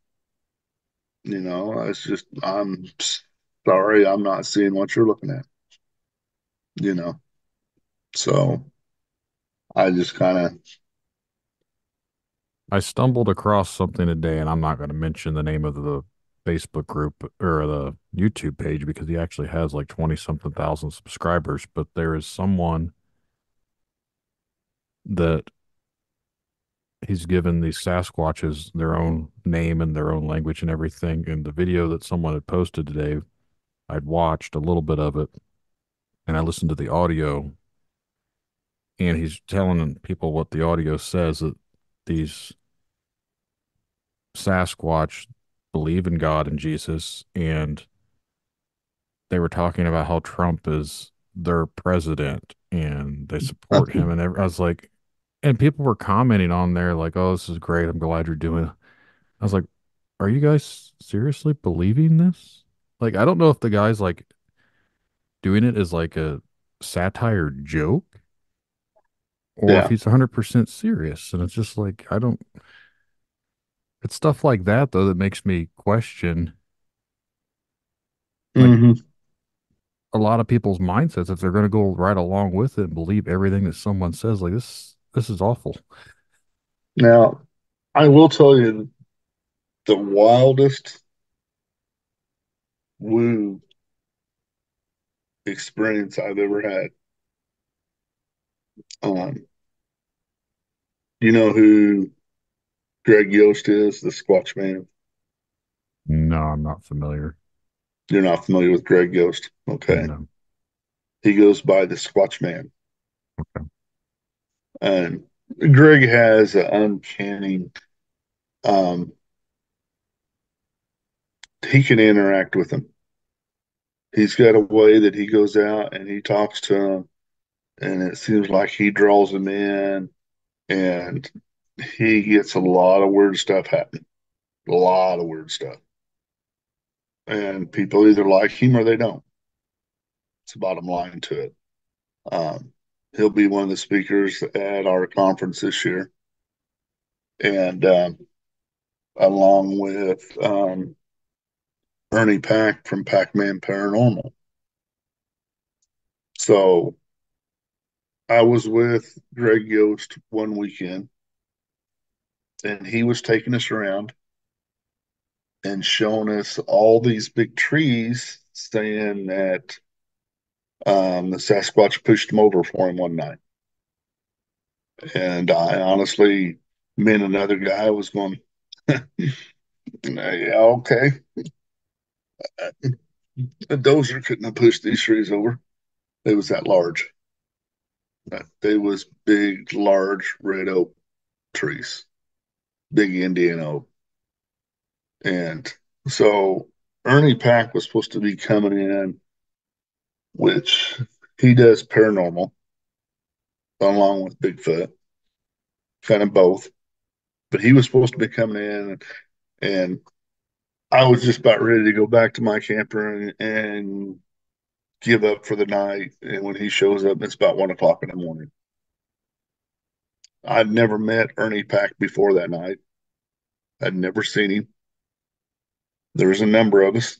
It's just, I'm sorry, I'm not seeing what you're looking at, you know. So I just kind of, I stumbled across something today, and I'm not going to mention the name of the Facebook group or the YouTube page because he actually has like 20 something thousand subscribers. But there is someone that he's given these Sasquatches their own name and their own language and everything. And the video that someone had posted today, I'd watched a little bit of it and I listened to the audio, and he's telling people what the audio says, that these Sasquatch believe in God and Jesus, and they were talking about how Trump is their president and they support him. And I was like, and people were commenting on there like, "Oh, this is great. I'm glad you're doing it." I was like, "Are you guys seriously believing this?" Like, I don't know if the guy's like doing it as like a satire joke or if yeah. he's 100% serious. And it's just like, I don't, it's stuff like that though that makes me question like Hmm. a lot of people's mindsets if they're going to go right along with it and believe everything that someone says. Like, this is awful. Now, I will tell you the wildest woo experience I've ever had. Um, you know who Greg Yost is, the Squatch Man? No, I'm not familiar. You're not familiar with Greg Yost. Okay. No. He goes by the Squatch Man. Okay. And Greg has an uncanny, um, he can interact with them. He's got a way that he goes out and he talks to them, and it seems like he draws them in, and he gets a lot of weird stuff happening. A lot of weird stuff. And people either like him or they don't. It's the bottom line to it. He'll be one of the speakers at our conference this year, and along with Ernie Pack from Pac-Man Paranormal. So I was with Greg Yost one weekend, and he was taking us around and showing us all these big trees, saying that the Sasquatch pushed him over for him one night. And I honestly, me and another guy was going, yeah, okay. A dozer couldn't have pushed these trees over. They was that large. They was big, large red oak trees, big Indian oak. And so Ernie Pack was supposed to be coming in, which he does paranormal along with Bigfoot, kind of both. But he was supposed to be coming in, and I was just about ready to go back to my camper and give up for the night. And when he shows up, it's about 1 o'clock in the morning. I'd never met Ernie Pack before that night. I'd never seen him. There was a number of us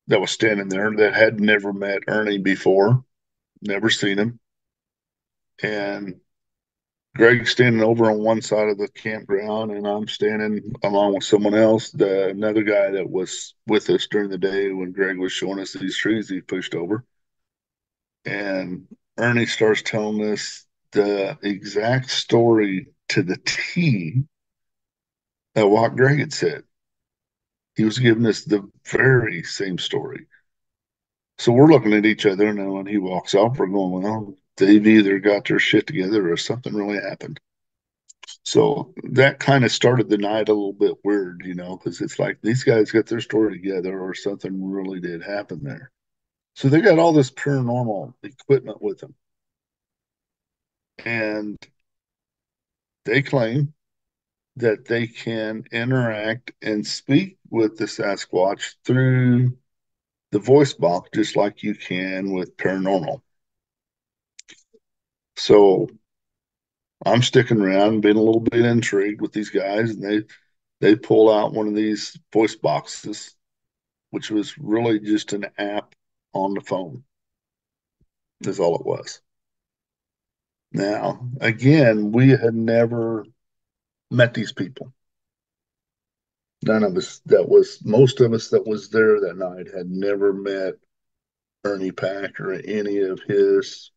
that was standing there that had never met Ernie before, never seen him. And Greg's standing over on one side of the campground, and I'm standing along with someone else, another guy that was with us during the day when Greg was showing us these trees he pushed over. And Ernie starts telling us the exact story to the T of what Greg had said. He was giving us the very same story. So we're looking at each other, and then when he walks off, we're going, well, they've either got their shit together or something really happened. So that kind of started the night a little bit weird, because it's like these guys got their story together or something really did happen there. So they got all this paranormal equipment with them. And they claim that they can interact and speak with the Sasquatch through the voice box, just like you can with paranormal. So I'm sticking around, being a little bit intrigued with these guys, and they pull out one of these voice boxes which was really just an app on the phone, is all it was. Now, again, we had never met these people. None of us most of us that was there that night had never met Ernie Pack or any of his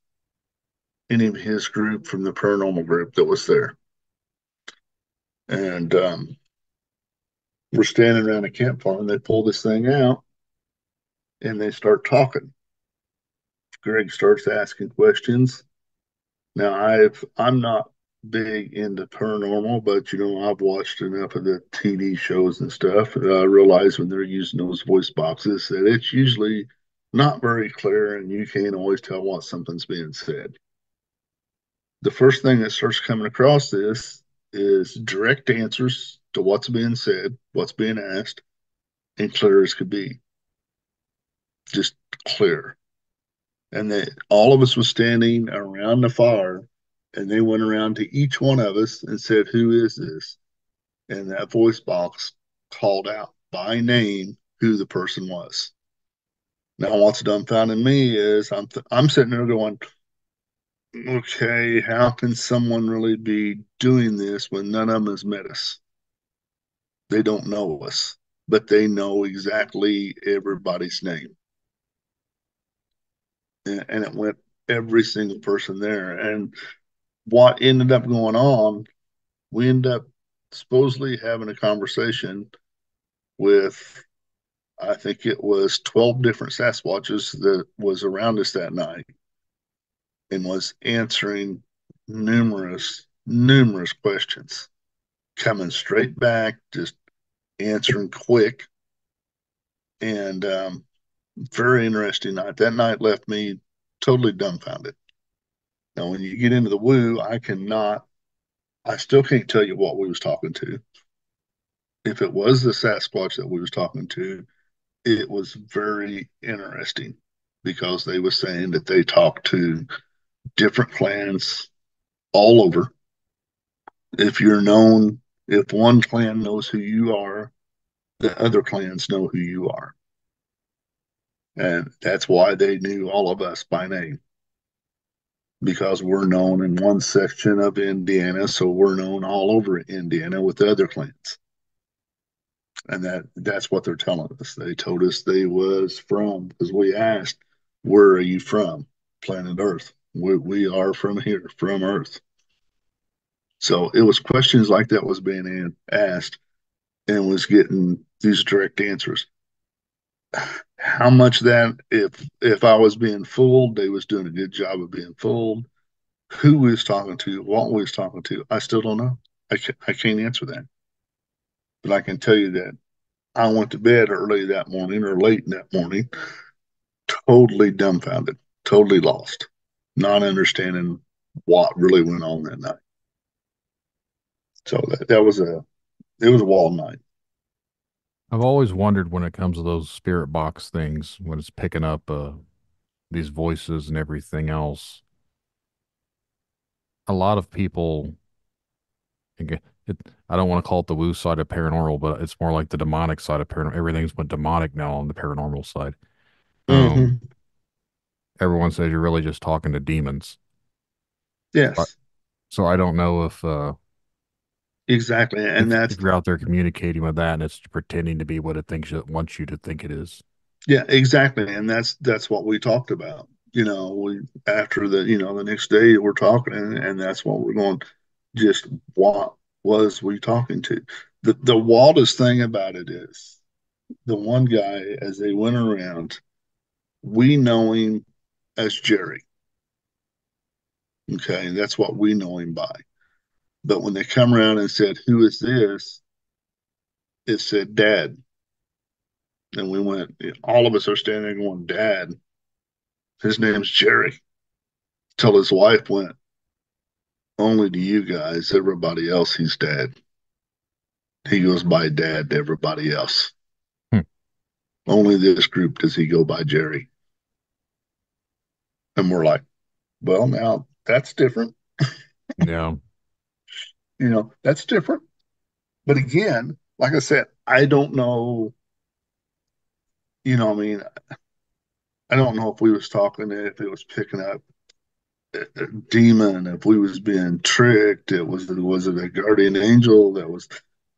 group from the paranormal group that was there. And we're standing around a campfire and they pull this thing out and they start talking. Greg starts asking questions. Now I'm not big into paranormal, but I've watched enough of the TV shows and stuff. I realize when they're using those voice boxes that it's usually not very clear and you can't always tell what something's being said. The first thing that starts coming across this is direct answers to what's being said, what's being asked, and clear as could be. Just clear. And all of us was standing around the fire, and they went around to each one of us and said, "Who is this?" And that voice box called out by name who the person was. Now, what's dumbfounding me is I'm sitting there going, okay, how can someone really be doing this when none of them has met us? They don't know us, but they know exactly everybody's name. And it went every single person there. And what ended up going on, we ended up supposedly having a conversation with, I think it was 12 different Sasquatches that was around us that night and was answering numerous questions, coming straight back, just answering quick. And very interesting night. That night left me totally dumbfounded. Now, when you get into the woo, I still can't tell you what we was talking to. If it was the Sasquatch that we was talking to, it was very interesting because they were saying that they talked to different clans all over. If one clan knows who you are, the other clans know who you are. And that's why they knew all of us by name, because we're known in one section of Indiana, so we're known all over Indiana with the other clans. And that's what they're telling us. They told us they was from, because we asked, where are you from? Planet Earth. We are from here, from Earth. So it was questions like that was being asked and was getting these direct answers. How much that, if I was being fooled, they was doing a good job of being fooled. Who we was talking to, what we was talking to, I still don't know. I can't answer that. But I can tell you that I went to bed early that morning or late in that morning, totally dumbfounded, totally lost, not understanding what really went on that night. So it was a wild night. I've always wondered when it comes to those spirit box things, when it's picking up these voices and everything else. A lot of people, again, I don't want to call it the woo side of paranormal, but it's more like the demonic side of paranormal. Everything's went demonic now on the paranormal side. Mm-hmm. Everyone says you're really just talking to demons. Yes, So I don't know if exactly. And if you're out there communicating with that and it's pretending to be what it wants you to think it is. yeah, exactly. And that's what we talked about. We after the next day we're talking, and that's what we're going. Just what was we talking to? The wildest thing about it is the one guy, as they went around, we know him as Jerry. Okay, that's what we know him by. But when they come around and said, "Who is this?" It said Dad. And we went, all of us are standing there going, "Dad, his name's Jerry." Till his wife went, "Only to you guys, everybody else, he's Dad. He goes by Dad to everybody else. Hmm. Only this group does he go by Jerry." And we're like, well, now that's different. Yeah. That's different. But again, like I said, I don't know I mean, I don't know if we was talking, if it was picking up a demon, if we was being tricked. Was it a guardian angel that was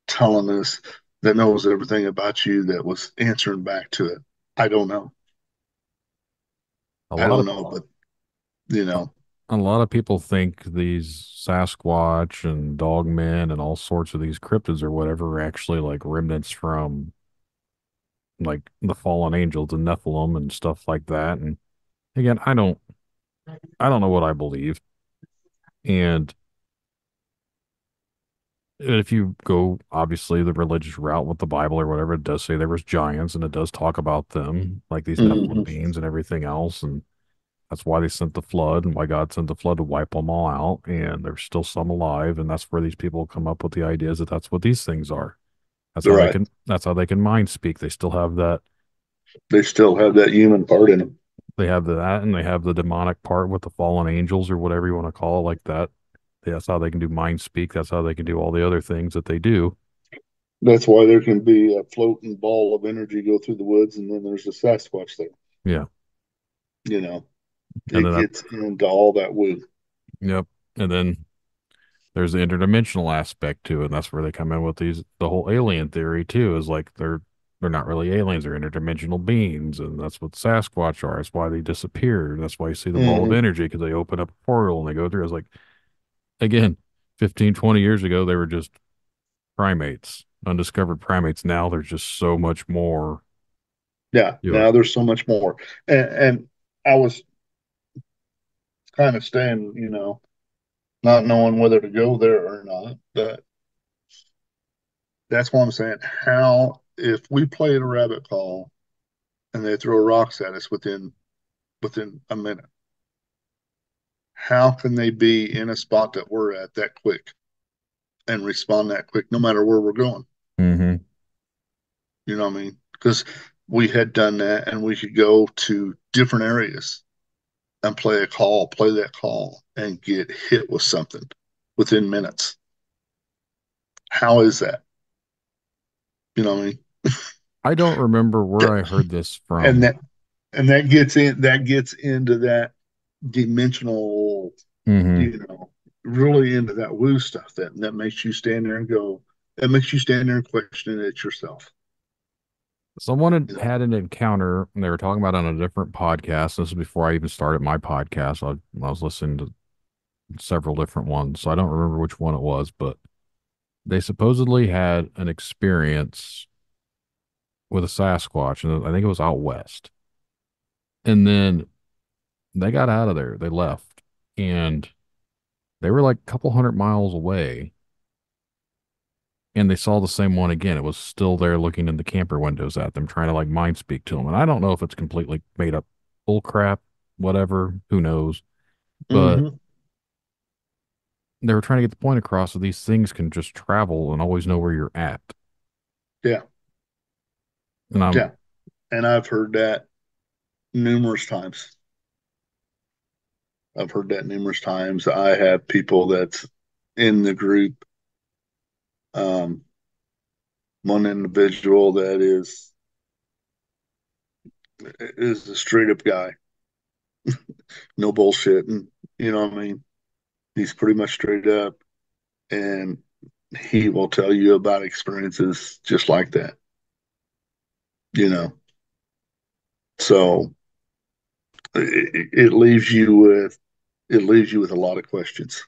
telling us, that knows everything about you, that was answering back to it? I don't know. A I lot don't of know, but you know, a lot of people think these Sasquatch and dogmen and all sorts of these cryptids or whatever are actually like remnants from like the fallen angels, the Nephilim and stuff like that. And again, I don't know what I believe. And if you go obviously the religious route with the Bible or whatever, it does say there was giants and it does talk about them, like these Nephilim mhm. beings and everything else. And that's why they sent the flood and why God sent the flood to wipe them all out. And there's still some alive. And that's where these people come up with the ideas that that's what these things are. Right. That's how they can mind speak. They still have that. They still have that human part in them. They have that and they have the demonic part with the fallen angels or whatever you want to call it like that. That's how they can do mind speak. That's how they can do all the other things that they do. That's why there can be a floating ball of energy go through the woods, and then there's a Sasquatch there. Yeah. You know, And it then that, gets into all that woo. yep. And then there's the interdimensional aspect to it. And that's where they come in with the whole alien theory too, is like they're not really aliens, they're interdimensional beings. And that's what Sasquatch are. That's why they disappear. That's why you see the ball of Hmm. energy because they open up a portal and they go through. It's like, again, 15, 20 years ago, they were just primates, undiscovered primates. Now there's just so much more Yeah. to it. Now there's so much more, and I was kind of staying, not knowing whether to go there or not. But that's what I'm saying. How, if we played a rabbit call and they throw rocks at us within a minute, how can they be in a spot that we're at that quick and respond that quick, no matter where we're going? Mm-hmm. You know what I mean? Because we had done that, and we could go to different areas and play that call, and get hit with something within minutes. How is that? You know what I mean? I don't remember where That, I heard this and from. that gets into that dimensional, Mm-hmm. you know, really into that woo stuff, that makes you stand there and go, that makes you stand there and question it yourself. Someone had You know? had an encounter and they were talking about it on a different podcast. This is before I even started my podcast. I was listening to several different ones, so I don't remember which one it was, but they supposedly had an experience with a Sasquatch, and I think it was out west. And then they got out of there. They left, and they were like a couple hundred miles away, and they saw the same one again. It was still there looking in the camper windows at them, trying to like mind speak to them. And I don't know if it's completely made up bull crap, whatever, who knows. But Mm-hmm. they were trying to get the point across that these things can just travel and always know where you're at. Yeah. And I'm Yeah. And I've heard that numerous times. I've heard that numerous times. I have people that's in the group. Um, One individual that is a straight up guy, no bullshit, and you know what I mean. He's pretty much straight up, and he will tell you about experiences just like that. You know, so it leaves you with a lot of questions.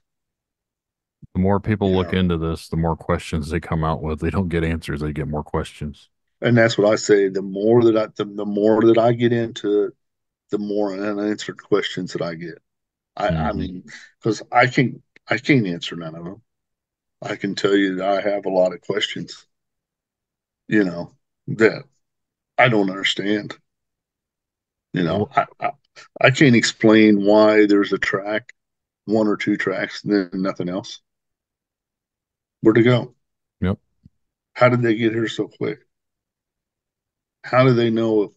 the more people You look know, into this, the more questions they come out with. They don't get answers, they get more questions. and that's what I say. The more that I get into it, the more unanswered questions that I get. I Hmm. mean, because I can't answer none of them. I can tell you that I have a lot of questions, that I don't understand. You know, Well, I can't explain why there's a track, one or two tracks, and then nothing else. Where to go? yep. How did they get here so quick? How do they know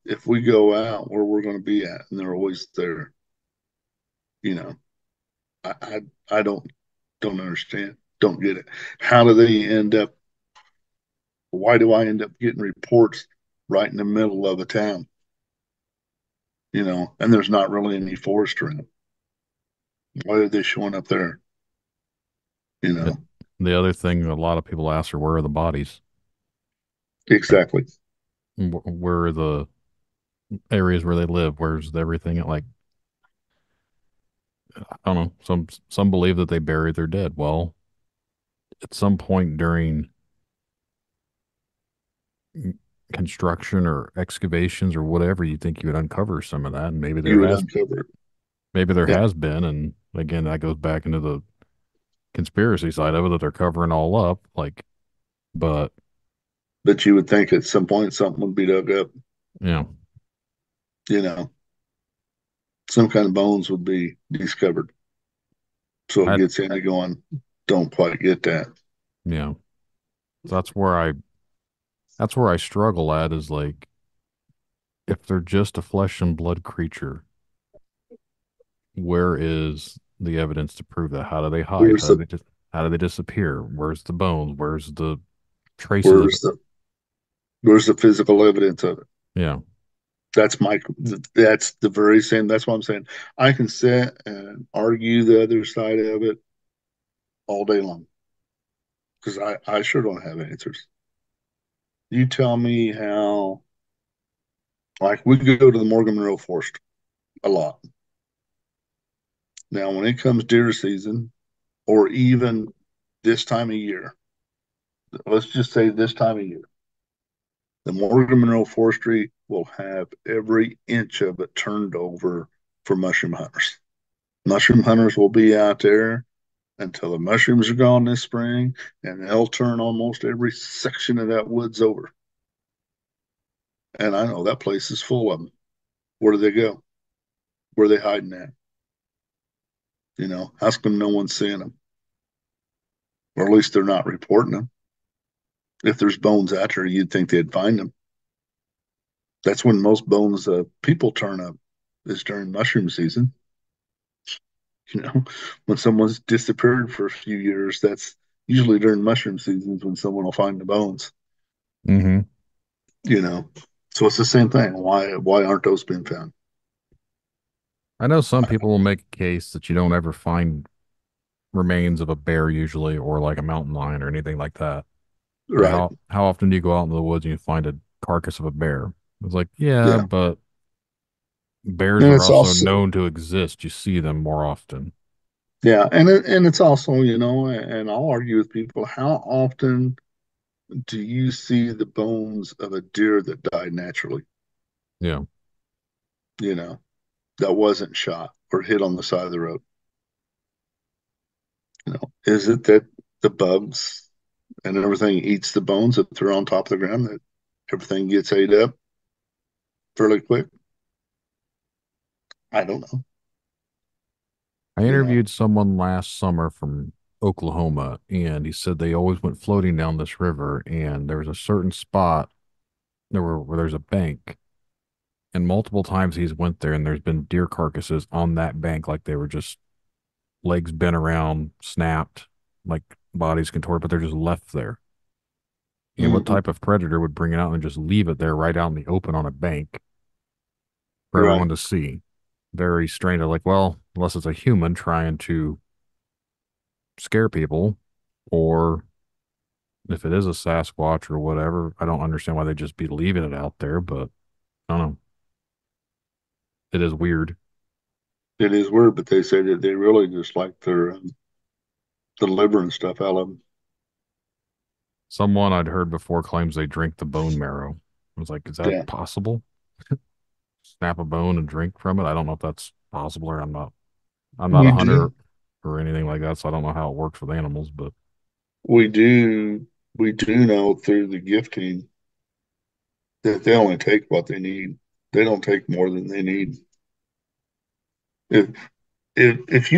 if we go out where we're going to be at, and they're always there? You know, I I, I don't understand. Don't get it. How do they end up? Why do I end up getting reports right in the middle of a town, and there's not really any forest around. Why are they showing up there? You The, know, the other thing a lot of people ask are where are the bodies? Like, exactly. where are the areas where they live? Where's everything? Like, I don't know. Some believe that they buried their dead. Well, at some point during construction or excavations or whatever, you think you would uncover some of that, and You would uncover it. maybe there Yeah. has been, and again, that goes back into the conspiracy side of it that they're covering all up. Like, but But you would think at some point something would be dug up, you know, you know, some kind of bones would be discovered. So it I gets into going, don't quite get that. you know, that's where I struggle at is like if they're just a flesh and blood creature, where is the evidence to prove that? How do they hide? Where's the How do they disappear? Where's the bones? Where's the traces of it? where's the where's the physical evidence of it? Yeah. That's my that's the very same. That's what I'm saying. I can sit and argue the other side of it all day long because I sure don't have answers. You tell me how, like, we go to the Morgan Monroe Forest a lot. Now, when it comes deer season, or even this time of year, let's just say this time of year, the Morgan Monroe Forestry will have every inch of it turned over for mushroom hunters. Mushroom hunters will be out there until the mushrooms are gone this spring, and they'll turn almost every section of that woods over. And I know that place is full of them. Where do they go? Where are they hiding at? How come no one's seeing them? Or at least they're not reporting them. If there's bones out there, you'd think they'd find them. That's when most bones people turn up, is during mushroom season. When someone's disappeared for a few years, that's usually during mushroom seasons when someone will find the bones. Mm-hmm. You know, so it's the same thing. Why aren't those being found? I know some people will make a case that you don't ever find remains of a bear usually, or like a mountain lion or anything like that. But Right? how often do you go out into the woods and you find a carcass of a bear? It's like, yeah, Yeah, but bears and are it's also also known to exist. You see them more often. yeah, and it's also and I'll argue with people. How often do you see the bones of a deer that died naturally? Yeah. You know, that wasn't shot or hit on the side of the road. Is it that the bugs and everything eats the bones if they're on top of the ground, that everything gets ate up fairly quick? I don't know. I You know. interviewed someone last summer from Oklahoma, and he said they always went floating down this river, and there was a certain spot where there's a bank, and multiple times he's went there, and there's been deer carcasses on that bank, like they were just legs bent around, snapped, like bodies contorted, but they're just left there. And what Hmm. type of predator would bring it out and just leave it there right out in the open on a bank for Right. everyone to see? Very strange. Like, well, unless it's a human trying to scare people, or if it is a Sasquatch or whatever, I don't understand why they'd just be leaving it out there, but I don't know. It is weird. It is weird, but they say that they really just like the liver and stuff out of them. Someone I'd heard before claims they drink the bone marrow. I was like, is that Yeah, possible? Snap a bone and drink from it? I don't know if that's possible or I'm not a we hunter do. or anything like that, so I don't know how it works with animals, but We do. We do know through the gifting that they only take what they need. They don't take more than they need. If if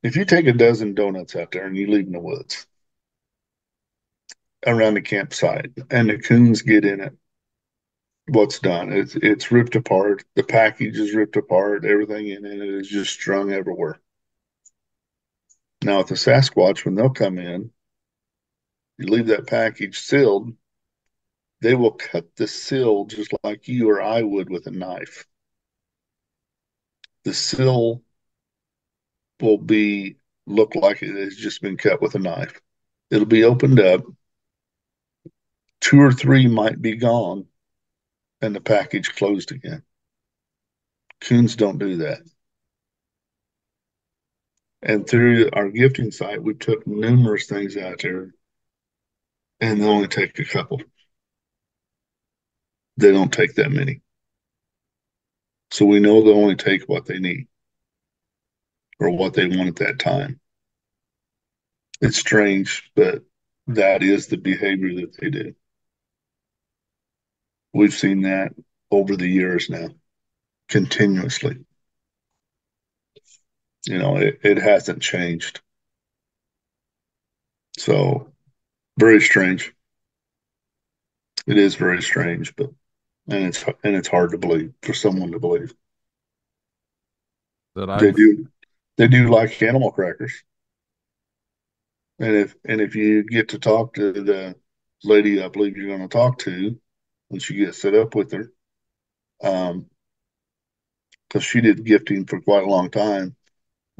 if you take a dozen donuts out there and you leave in the woods around the campsite and the coons get in it, what's done? It's ripped apart. The package is ripped apart. Everything in it is just strung everywhere. Now, with the Sasquatch, when they'll come in, you leave that package sealed, they will cut the sill just like you or I would with a knife. The sill will be look like it has just been cut with a knife. It'll be opened up. Two or three might be gone, and the package closed again. Coons don't do that. And through our gifting site, we took numerous things out there, and they only take a couple. They don't take that many. So we know they only take what they need or what they want at that time. It's strange, but that is the behavior that they do. We've seen that over the years now, continuously. It hasn't changed. So very strange. It is very strange, but it's hard to believe for someone to believe. That They I've do like animal crackers. And if you get to talk to the lady I believe you're going to talk to, once you get set up with her, because she did gifting for quite a long time,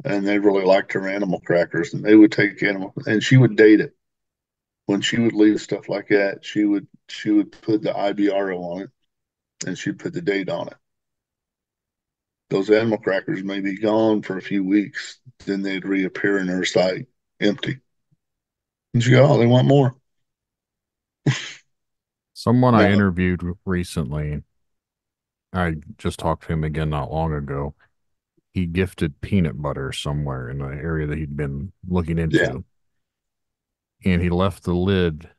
and they really liked her animal crackers, and they would take animal, and she would date it. When she would leave stuff like that, she would put the IBRO on it, and she'd put the date on it. Those animal crackers may be gone for a few weeks, then they'd reappear in her site empty. And she go, oh, they want more. someone I No. interviewed recently, I just talked to him again not long ago. He gifted peanut butter somewhere in the area that he'd been looking Yeah. into. And he left the lid.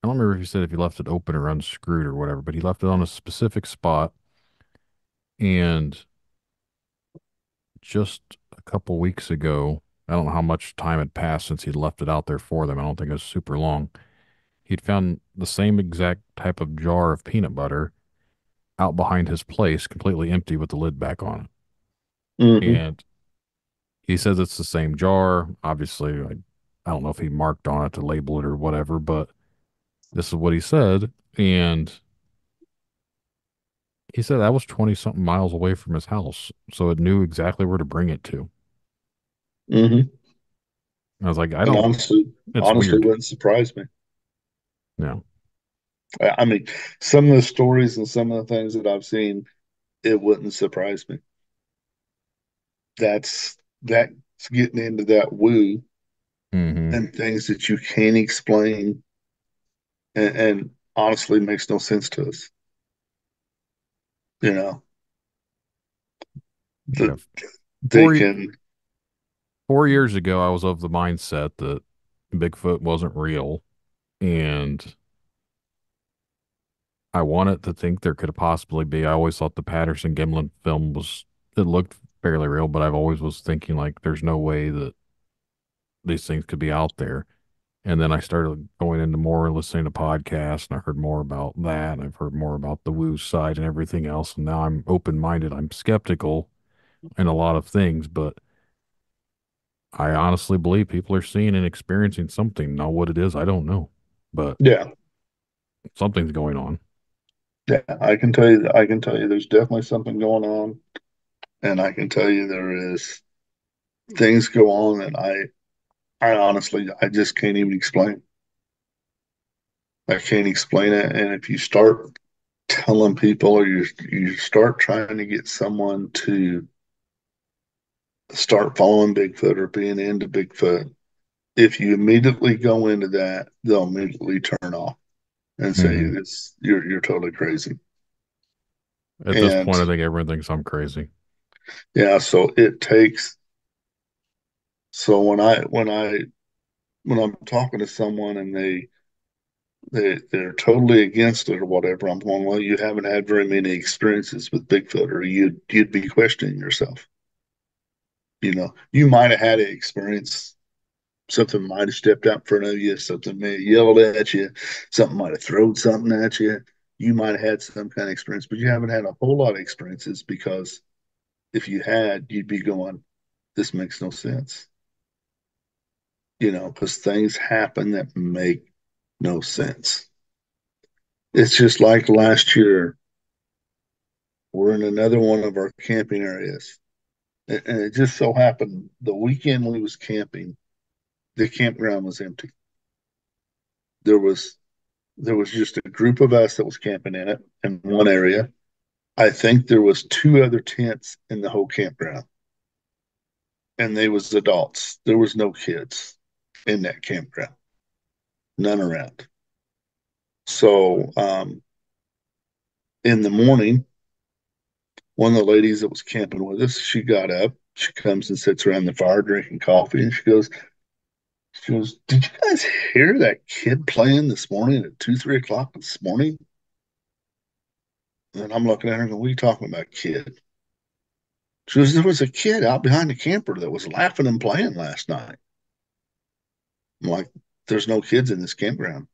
I don't remember if he said if he left it open or unscrewed or whatever, but he left it on a specific spot. And just a couple weeks ago, I don't know how much time had passed since he'd left it out there for them. I don't think it was super long. He'd found the same exact type of jar of peanut butter out behind his place, completely empty with the lid back on it. Mm-hmm. And he says it's the same jar. Obviously, I don't know if he marked on it to label it or whatever, but this is what he said. And he said that was 20 something miles away from his house. So it knew exactly where to bring it to. Mm-hmm. I was like, And honestly, it's honestly, weird. wouldn't surprise me. No. I mean, some of the stories and some of the things that I've seen, it wouldn't surprise me. That's getting into that woo Mm-hmm. and things that you can't explain, and honestly makes no sense to us. You know, Yeah. that they Four, can, 4 years ago, I was of the mindset that Bigfoot wasn't real. And I wanted to think there could possibly be. I always thought the Patterson Gimlin film it looked fairly real, but I've always was thinking like there's no way that these things could be out there. And then I started going into more listening to podcasts, and I heard more about that, and I've heard more about the woo side and everything else. And now I'm open minded. I'm skeptical in a lot of things, but I honestly believe people are seeing and experiencing something. Now, what it is, I don't know, but yeah, something's going on. yeah. I can tell you, there's definitely something going on, and I can tell you there is things go on that I honestly, I just can't even explain. I can't explain it. And if you start telling people, or you start trying to get someone to start following Bigfoot or being into Bigfoot, if you immediately go into that, they'll immediately turn off and say Hmm. this you're totally crazy. At this And point, I think everyone thinks I'm crazy. yeah, so it takes so when I'm talking to someone and they're totally against it or whatever, I'm going, well, you haven't had very many experiences with Bigfoot, or you'd be questioning yourself. You might have had an experience. Something might have stepped out in front of you. Something may have yelled at you. Something might have thrown something at you. You might have had some kind of experience, but you haven't had a whole lot of experiences, because if you had, you'd be going, this makes no sense. Because things happen that make no sense. It's just like last year, we're in another one of our camping areas. And it just so happened the weekend we was camping, the campground was empty. There was there was just a group of us that was camping in it in one area. I think there was two other tents in the whole campground, and they was adults. There was no kids in that campground, none around. So in the morning, one of the ladies that was camping with us, she got up. She comes and sits around the fire drinking coffee, and she goes, "Did you guys hear that kid playing this morning at 2, 3 o'clock this morning?" And I'm looking at her and going, "What are you talking about, kid?" She goes, "There was a kid out behind the camper that was laughing and playing last night." I'm like, "There's no kids in this campground.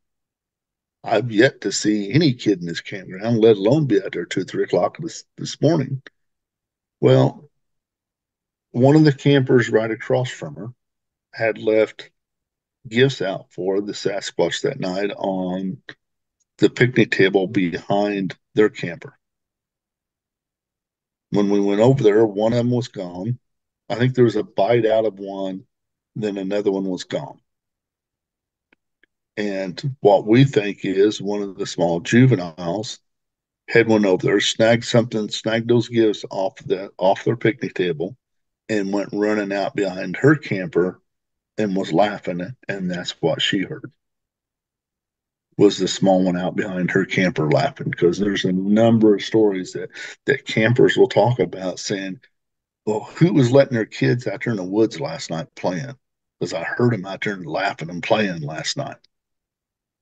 I've yet to see any kid in this campground, let alone be out there 2, 3 o'clock this morning." Well, one of the campers right across from her had left gifts out for the Sasquatch that night on the picnic table behind their camper. When we went over there, one of them was gone. I think there was a bite out of one, then another one was gone. And what we think is one of the small juveniles had went over there, snagged something, snagged those gifts off their picnic table, and went running out behind her camper and was laughing, and that's what she heard. Was the small one out behind her camper laughing, because there's a number of stories that campers will talk about saying, "Well, who was letting their kids out there in the woods last night playing? Because I heard them out there laughing and playing last night."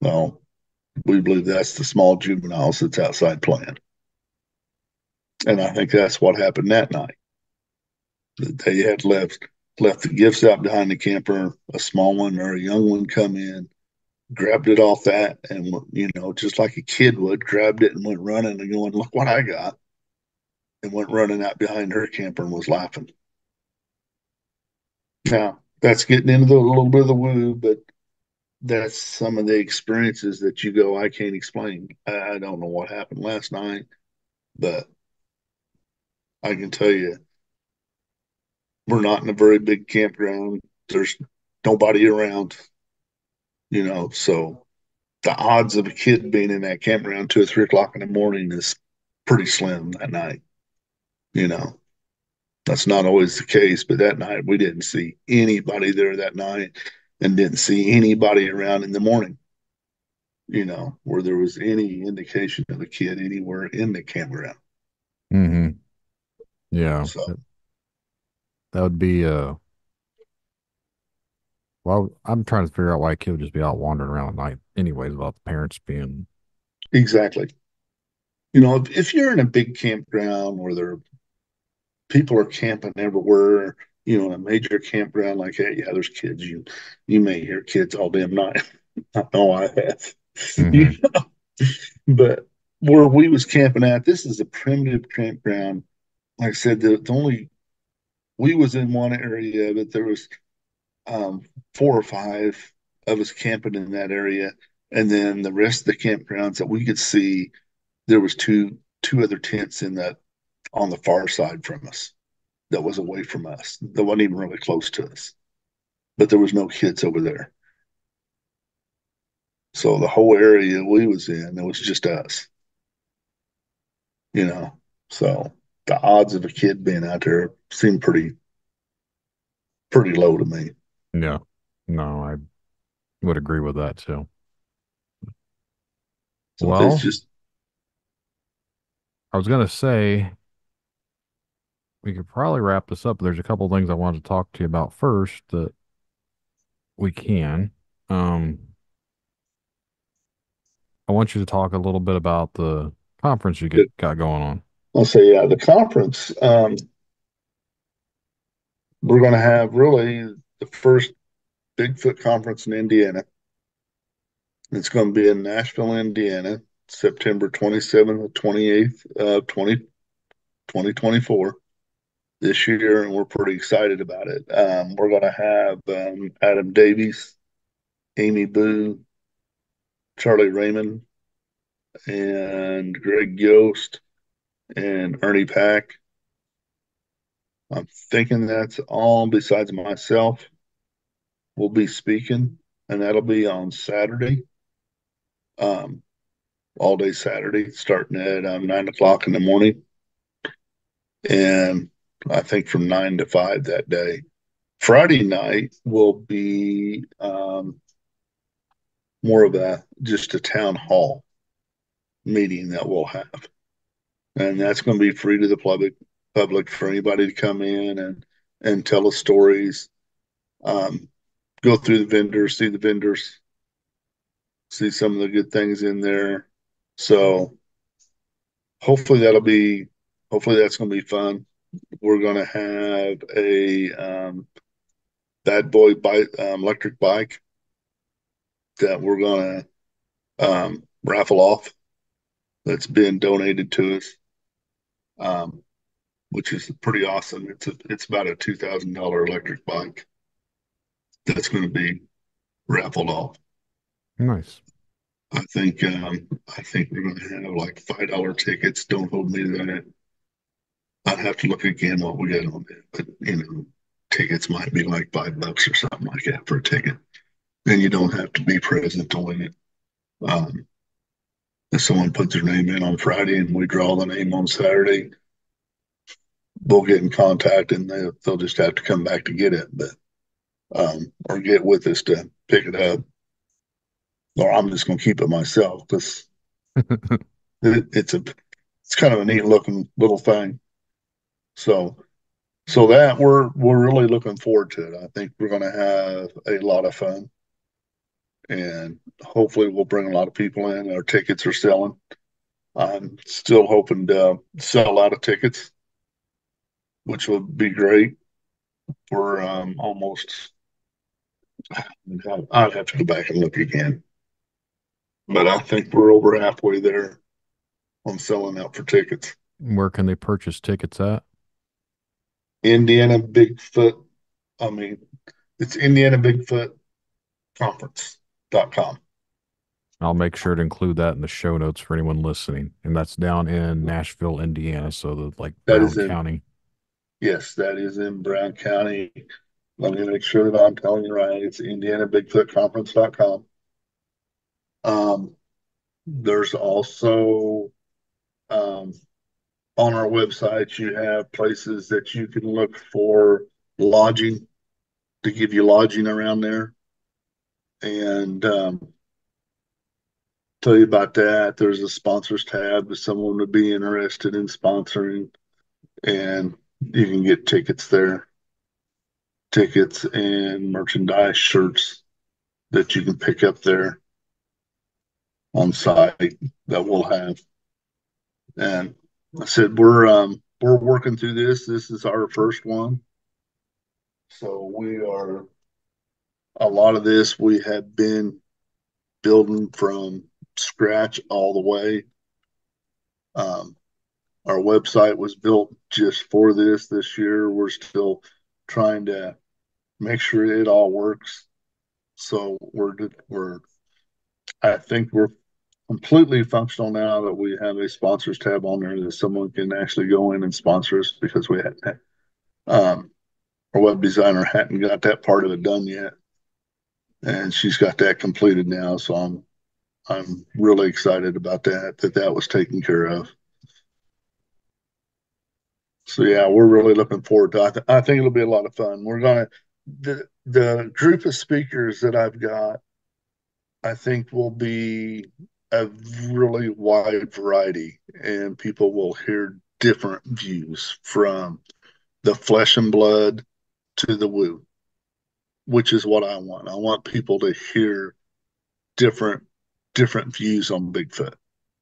Well, we believe that's the small juveniles that's outside playing. And I think that's what happened that night. They had left the gifts out behind the camper, a small one or a young one come in, grabbed it off that, and just like a kid would, grabbed it and went running and going, "Look what I got," and went running out behind her camper and was laughing. Now that's getting into a little bit of the woo, but that's some of the experiences that you go, "I can't explain. I don't know what happened last night, but I can tell you, we're not in a very big campground. There's nobody around, so the odds of a kid being in that campground 2 or 3 o'clock in the morning is pretty slim that night. You know, that's not always the case, but that night we didn't see anybody there that night and didn't see anybody around in the morning, where there was any indication of a kid anywhere in the campground. Mm-hmm. Yeah. So That would be well, I'm trying to figure out why a kid would just be out wandering around at night anyways without the parents being exactly. If you're in a big campground where people are camping everywhere, in a major campground like that, yeah, there's kids. You may hear kids all damn night. I know I have. You mm-hmm. know? But where we was camping at, this is a primitive campground. Like I said, the only we was in one area of it. There was 4 or 5 of us camping in that area, and then the rest of the campgrounds that we could see, there was two other tents in that on the far side from us that was away from us. That wasn't even really close to us, but there was no kids over there. So the whole area we was in, it was just us, you know. So the odds of a kid being out there seem pretty low to me. Yeah. No, I would agree with that too. So it's Well, just I was gonna say we could probably wrap this up. There's a couple things I wanted to talk to you about first that we can. Um, I want you to talk a little bit about the conference you got going on. I'll say, yeah, the conference. We're going to have really the first Bigfoot conference in Indiana. It's going to be in Nashville, Indiana, September 27th to 28th, 2024 this year, and we're pretty excited about it. We're going to have Adam Davies, Amy Boo, Charlie Raymond, and Greg Yost and Ernie Pack. I'm thinking that's all besides myself will be speaking, and that'll be on Saturday, um, all day Saturday, starting at 9 o'clock in the morning, and I think from 9 to 5 that day. Friday night will be more of just a town hall meeting that we'll have, and that's going to be free to the public for anybody to come in and tell us stories, um, go through the vendors, see some of the good things in there. So hopefully that's going to be fun. We're going to have a bad boy bike, electric bike that we're going to raffle off. That's been donated to us, which is pretty awesome. It's about a $2,000 electric bike that's going to be raffled off. Nice. I think we're going to have like $5 tickets. Don't hold me to that. I'd have to look again what we got on it, but tickets might be like $5 or something like that for a ticket, and you don't have to be present to win it. If someone puts their name in on Friday and we draw the name on Saturday, we'll get in contact and they'll just have to come back to get it, but or get with us to pick it up. Or I'm just going to keep it myself because it's kind of a neat looking little thing. So that we're really looking forward to it. I think we're going to have a lot of fun, and hopefully we'll bring a lot of people in. Our tickets are selling. I'm still hoping to sell a lot of tickets, which would be great. We're almost. I'd have to go back and look again, but I think we're over halfway there on selling out for tickets. Where can they purchase tickets at? Indiana Bigfoot. It's Indiana Bigfoot Conference.com. I'll make sure to include that in the show notes for anyone listening. And that's down in Nashville, Indiana. So Brown County. Yes, that is in Brown County. Let me make sure that I'm telling you right. It's Indiana Bigfoot Conference.com. There's also on our website, you have places that you can look for lodging to give you lodging around there. And tell you about that. There's a sponsors tab if someone would be interested in sponsoring, and you can get tickets there. Tickets and merchandise, shirts that you can pick up there on site that we'll have. And I said we're working through this. This is our first one. So a lot of this we have been building from scratch all the way. Our website was built just for this year. We're still trying to make sure it all works. So I think we're completely functional now that we have a sponsors tab on there that someone can actually go in and sponsor us, because we had our web designer hadn't got that part of it done yet, and she's got that completed now. So I'm really excited about that was taken care of. So yeah, we're really looking forward to it. I think it'll be a lot of fun. The group of speakers that I've got, I think will be a really wide variety, and people will hear different views from the flesh and blood to the woo, which is what I want. I want people to hear different views on Bigfoot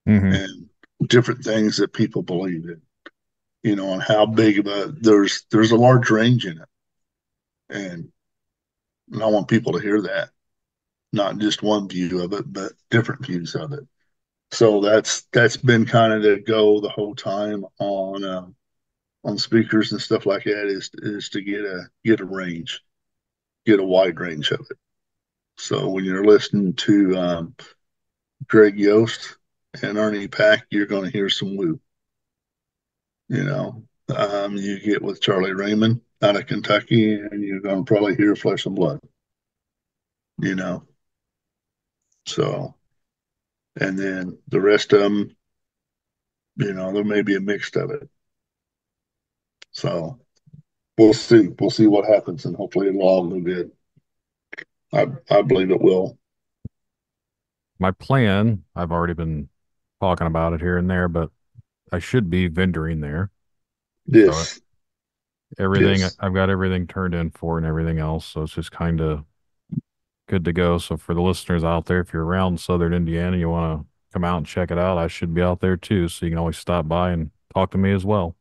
and different things that people believe in, and how big of there's a large range in it. And I want people to hear that, not just one view of it, but different views of it. So that's been kind of the goal the whole time on speakers and stuff like that, is to get a range, get a wide range of it. So when you're listening to Greg Yost and Ernie Pack, you're going to hear some woo. You get with Charlie Raymond out of Kentucky, and you're going to probably hear Flesh and Blood. You know, so and then the rest of them, there may be a mix of it. So we'll see. We'll see what happens, and hopefully it'll all go good. I believe it will. My plan, I've already been talking about it here and there, but I should be vendoring there. So Yes, everything, yes. I've got everything turned in for and everything else. So it's just kind of good to go. So for the listeners out there, if you're around Southern Indiana, you want to come out and check it out, I should be out there too. So you can always stop by and talk to me as well.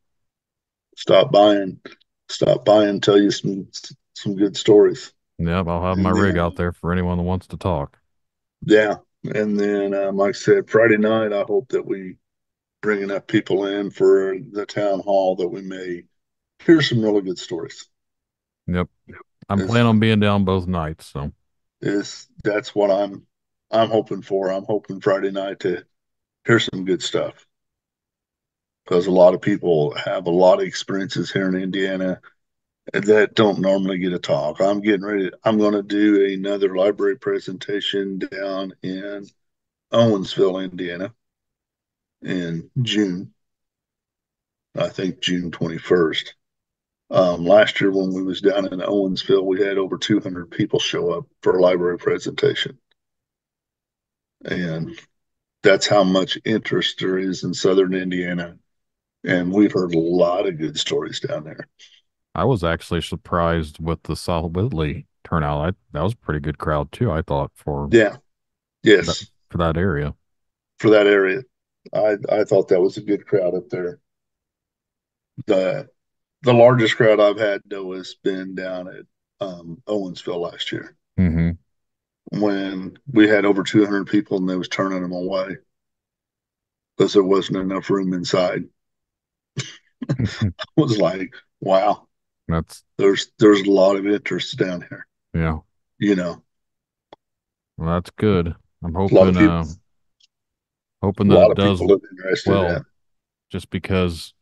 Stop by and tell you some good stories. Yep, I'll have my And rig then, out there for anyone that wants to talk. yeah, and then like I said, Friday night, I hope that we bring enough people in for the town hall that we may hear some really good stories. Yep. I'm planning Is on being down both nights. So is that's what I'm hoping for. I'm hoping Friday night to hear some good stuff because a lot of people have a lot of experiences here in Indiana that don't normally get a talk. I'm going to do another library presentation down in Owensville, Indiana in June. I think June 21st. Last year when we was down in Owensville, we had over 200 people show up for a library presentation. And that's how much interest there is in Southern Indiana. And we've heard a lot of good stories down there. I was actually surprised with the South Whitley turnout. That was a pretty good crowd too, I thought, Yeah. that Yes. for that area. For that area. I thought that was a good crowd up there. The the largest crowd I've had though has been down at Owensville last year Mm-hmm. when we had over 200 people and they was turning them away because there wasn't enough room inside. I was like, wow, That's there's a lot of interest down here. yeah. You know, Well, that's good. I'm a lot of people, hoping a that lot it of does people are interested in well, that. just because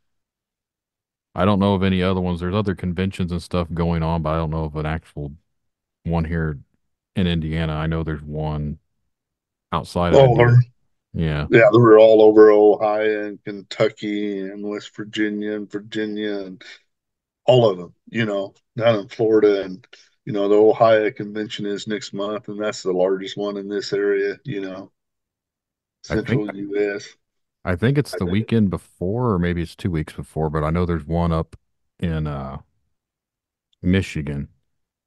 I don't know of any other ones. There's other conventions and stuff going on, but I don't know of an actual one here in Indiana. I know there's one outside of Oh, Indiana. Yeah. yeah, they were all over Ohio and Kentucky and West Virginia and all of them, down in Florida. And, the Ohio convention is next month, and that's the largest one in this area, I think central U.S. I think it's the weekend before, or maybe it's 2 weeks before, but I know there's one up in Michigan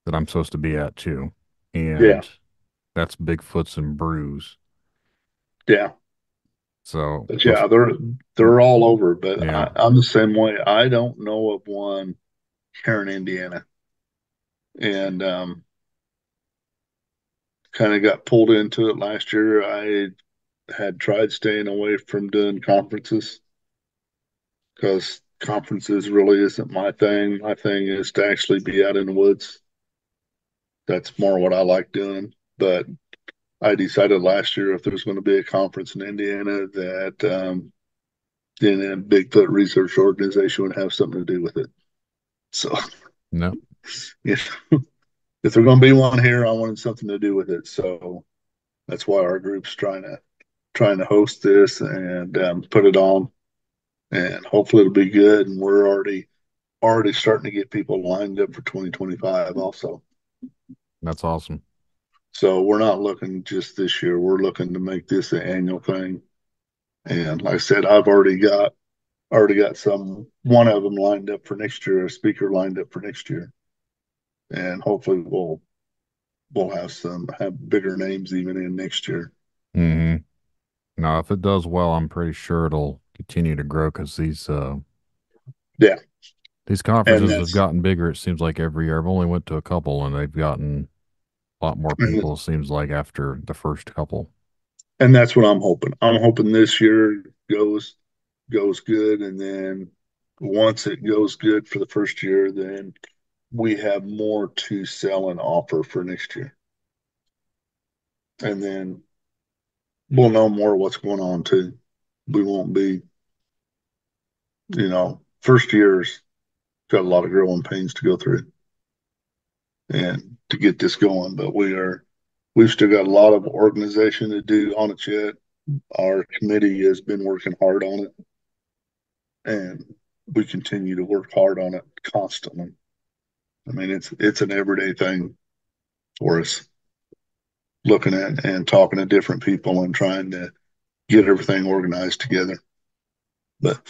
that I'm supposed to be at too. Yeah, And that's Bigfoots and Brews. yeah. So But those yeah, they're all over. But yeah. I'm the same way. I don't know of one here in Indiana, and kind of got pulled into it last year. I had tried staying away from doing conferences because conferences really isn't my thing. My thing is to actually be out in the woods. That's more what I like doing. But I decided last year if there's going to be a conference in Indiana that the Indiana Bigfoot Research Organization would have something to do with it. So, No, if there's going to be one here, I wanted something to do with it. So that's why our group's trying to host this and put it on, and hopefully it'll be good. And we're already starting to get people lined up for 2025 also. that's awesome. So we're not looking just this year. We're looking to make this an annual thing. And like I said, I've already got one of them lined up for next year, a speaker lined up for next year. And hopefully we'll have bigger names even in next year. Hmm. Now, if it does well, I'm pretty sure it'll continue to grow because Yeah. these And conferences have that's gotten bigger. It seems like every year. I've only went to a couple, and they've gotten a lot more and, people. It seems like after the first couple. and that's what I'm hoping. I'm hoping this year goes good, and then once it goes good for the first year, then we have more to sell and offer for next year. And then, we'll know more what's going on too. We won't be, first year's got a lot of growing pains to go through and to get this going, but we've still got a lot of organization to do on it yet. Our committee has been working hard on it, and we continue to work hard on it constantly. I mean, it's an everyday thing for us, looking at and talking to different people and trying to get everything organized together. But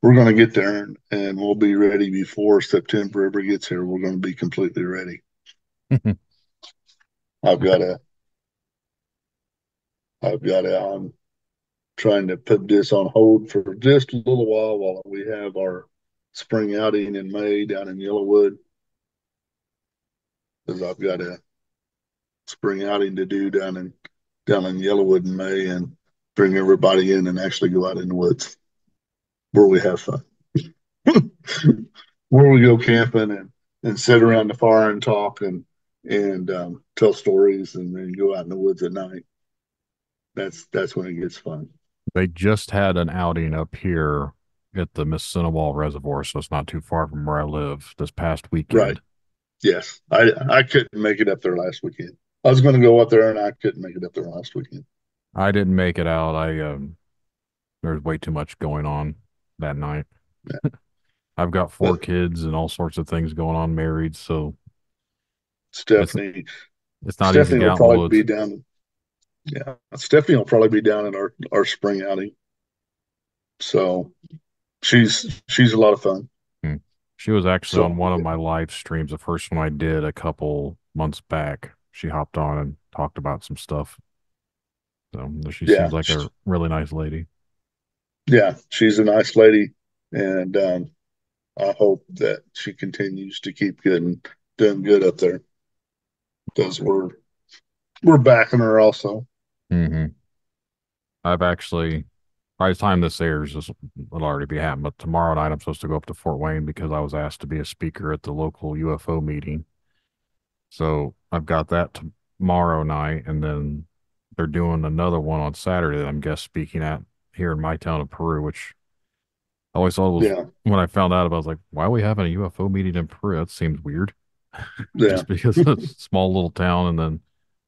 we're going to get there, and we'll be ready before September ever gets here. We're going to be completely ready. I've got to. I'm trying to put this on hold for just a little while we have our spring outing in May down in Yellowwood, because I've got a spring outing to do down in Yellowwood in May, and bring everybody in and actually go out in the woods where we have fun, where we go camping and sit around the fire and talk and tell stories, and then go out in the woods at night. That's when it gets fun. They just had an outing up here at the Missinawall Reservoir, so it's not too far from where I live this past weekend. Right. Yes. I couldn't make it up there last weekend. I was going to go up there, and I couldn't make it up there last weekend. I didn't make it out. There's way too much going on that night. Yeah. I've got 4 kids and all sorts of things going on, married, so Stephanie it's not easy to get will out in the probably woods. be down. Yeah, Stephanie will probably be down in our spring outing. So she's a lot of fun. She was actually on one of my live streams, the first one I did a couple months back. She hopped on and talked about some stuff. So she seems like a really nice lady. Yeah, she's a nice lady, and I hope that she continues to keep doing good up there, because we're backing her also. Mm-hmm. I've actually, by the time this airs, this will already be happening. But tomorrow night, I'm supposed to go up to Fort Wayne because I was asked to be a speaker at the local UFO meeting. So I've got that tomorrow night, and then they're doing another one on Saturday that I'm guest speaking at here in my town of Peru, which I always thought was, when I found out about it, I was like, why are we having a UFO meeting in Peru? That seems weird. Just because it's a small little town. And then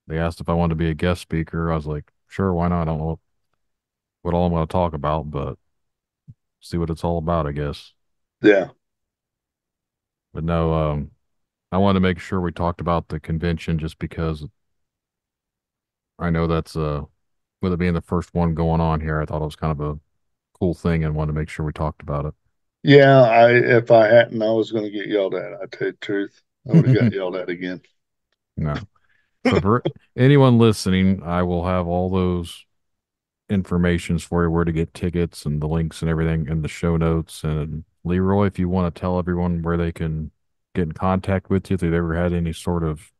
they asked if I wanted to be a guest speaker. I was like, sure, why not? I don't know what all I'm going to talk about, but see what it's all about, I guess. Yeah. But no, I wanted to make sure we talked about the convention, just because I know that's with it being the first one going on here, I thought it was kind of a cool thing and wanted to make sure we talked about it. Yeah, if I hadn't, I was going to get yelled at. I tell you the truth, I would have got yelled at again. No. So for anyone listening, I will have all those informations for you, where to get tickets and the links and everything in the show notes. And Leroy, if you want to tell everyone where they can get in contact with you, if they've ever had any sort of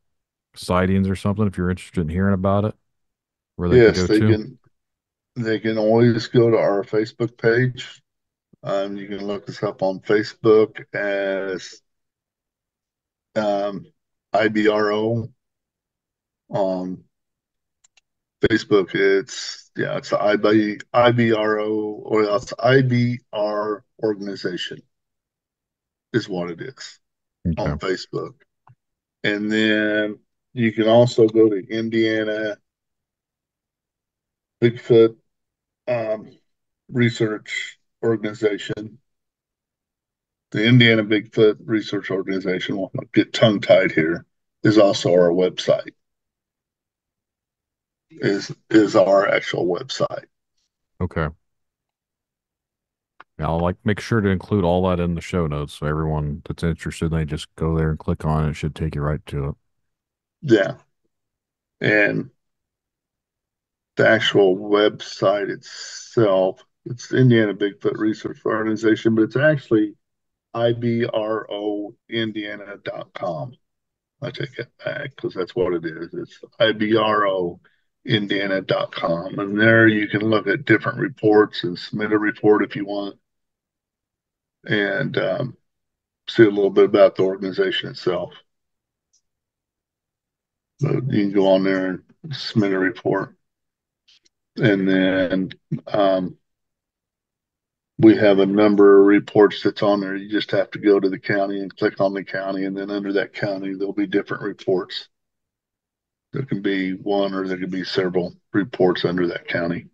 sightings or something, if you're interested in hearing about it, where they can go to. They can always go to our Facebook page. You can look us up on Facebook as IBRO. On Facebook, it's IBRO, or it's IBR organization is what it is on Facebook. And then you can also go to Indiana Bigfoot Research Organization. The Indiana Bigfoot Research Organization, will get tongue-tied here, is also our website. Is our actual website. Okay. Now, I'll make sure to include all that in the show notes, so everyone that's interested, they just go there and click on it. It should take you right to it. Yeah. And the actual website itself, it's Indiana Bigfoot Research Organization, but it's actually ibroindiana.com. I take it back, because that's what it is. It's ibroindiana.com. And there you can look at different reports and submit a report if you want, and see a little bit about the organization itself. So you can go on there and submit a report. And then we have a number of reports that's on there. You just have to go to the county and click on the county, and then under that county, there'll be different reports. There can be one or there can be several reports under that county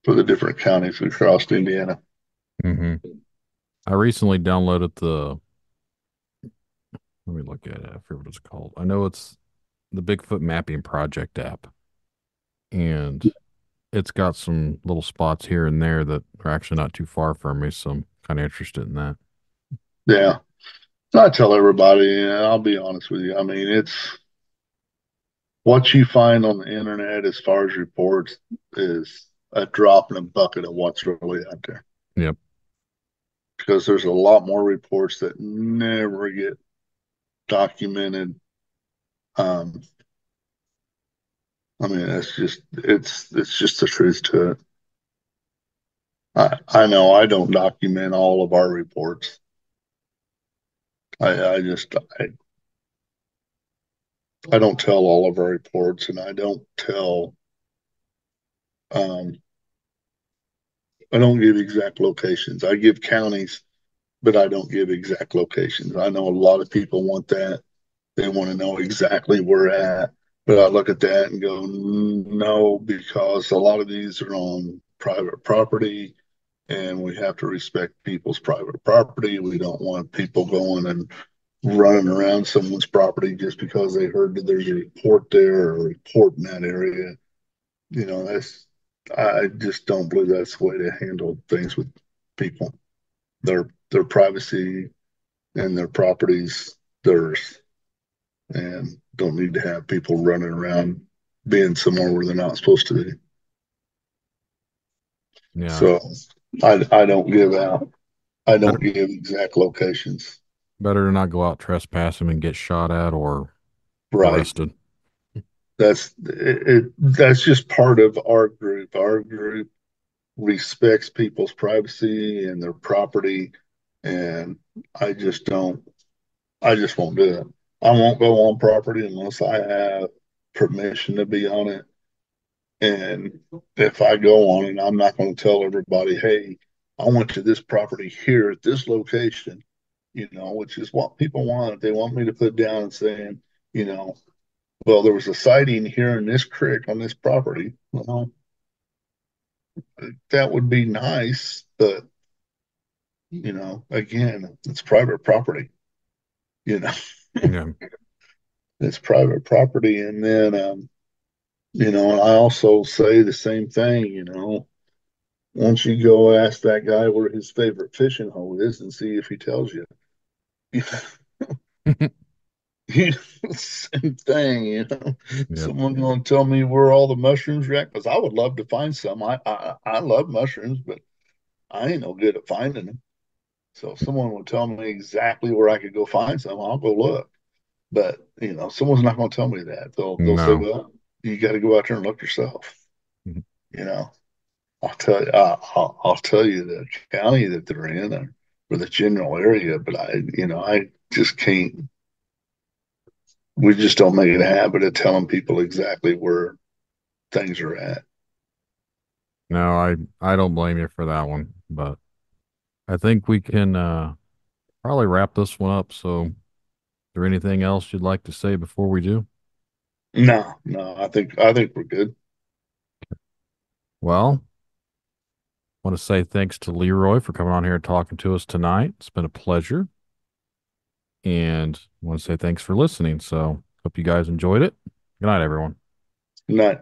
for the different counties across Indiana. Mm-hmm. I recently downloaded let me look at it. I forget what it's called. I know it's the Bigfoot Mapping Project app. And it's got some little spots here and there that are actually not too far from me. So I'm kind of interested in that. Yeah. So I tell everybody, I'll be honest with you. I mean, it's what you find on the internet as far as reports is a drop in a bucket of what's really out there. Yep. Because there's a lot more reports that never get documented. I mean, it's just the truth to it. I know I don't document all of our reports. I don't tell all of our reports, and I don't give exact locations. I give counties, but I don't give exact locations. I know a lot of people want that. They want to know exactly where we're at. But I look at that and go, no, because a lot of these are on private property, and we have to respect people's private property. We don't want people going and running around someone's property just because they heard that there's a report there or a report in that area. You know, I just don't believe that's the way to handle things with people. Their privacy and their properties theirs, and don't need to have people running around being somewhere where they're not supposed to be. Yeah. So I don't give exact locations. Better to not go out trespassing and get shot at or Right. arrested. That's just part of our group. Our group respects people's privacy and their property, and I just won't do it. I won't go on property unless I have permission to be on it. And if I go on it, I'm not going to tell everybody, hey, I went to this property here at this location, which is what people want. They want me to put down and saying, well, there was a sighting here in this creek on this property. Well, that would be nice, but again, it's private property. Yeah. It's private property, and then and I also say the same thing. Once you go ask that guy where his favorite fishing hole is and see if he tells you. Same thing, Yep. Someone's going to tell me where all the mushrooms are at, because I would love to find some. I love mushrooms, but I ain't no good at finding them. So if someone will tell me exactly where I could go find some, I'll go look. But someone's not going to tell me that. They'll say, well, you got to go out there and look yourself. Mm-hmm. I'll tell you the county that they're in or the general area, but I just can't. We just don't make it a habit of telling people exactly where things are at. No, I don't blame you for that one, but I think we can probably wrap this one up. So, is there anything else you'd like to say before we do? No, I think we're good. Well, I want to say thanks to Leroy for coming on here and talking to us tonight. It's been a pleasure. And I want to say thanks for listening. So, hope you guys enjoyed it. Good night, everyone. Good night.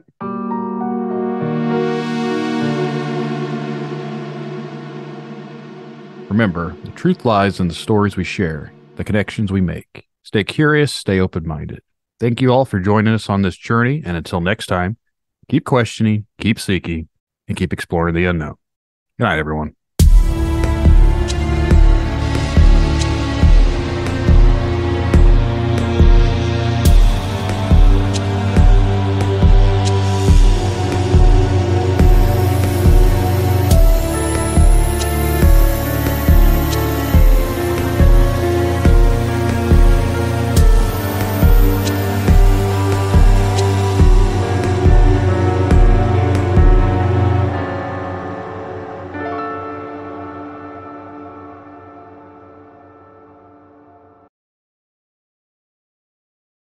Remember, the truth lies in the stories we share, the connections we make. Stay curious, stay open-minded. Thank you all for joining us on this journey, and until next time, keep questioning, keep seeking, and keep exploring the unknown. Good night, everyone.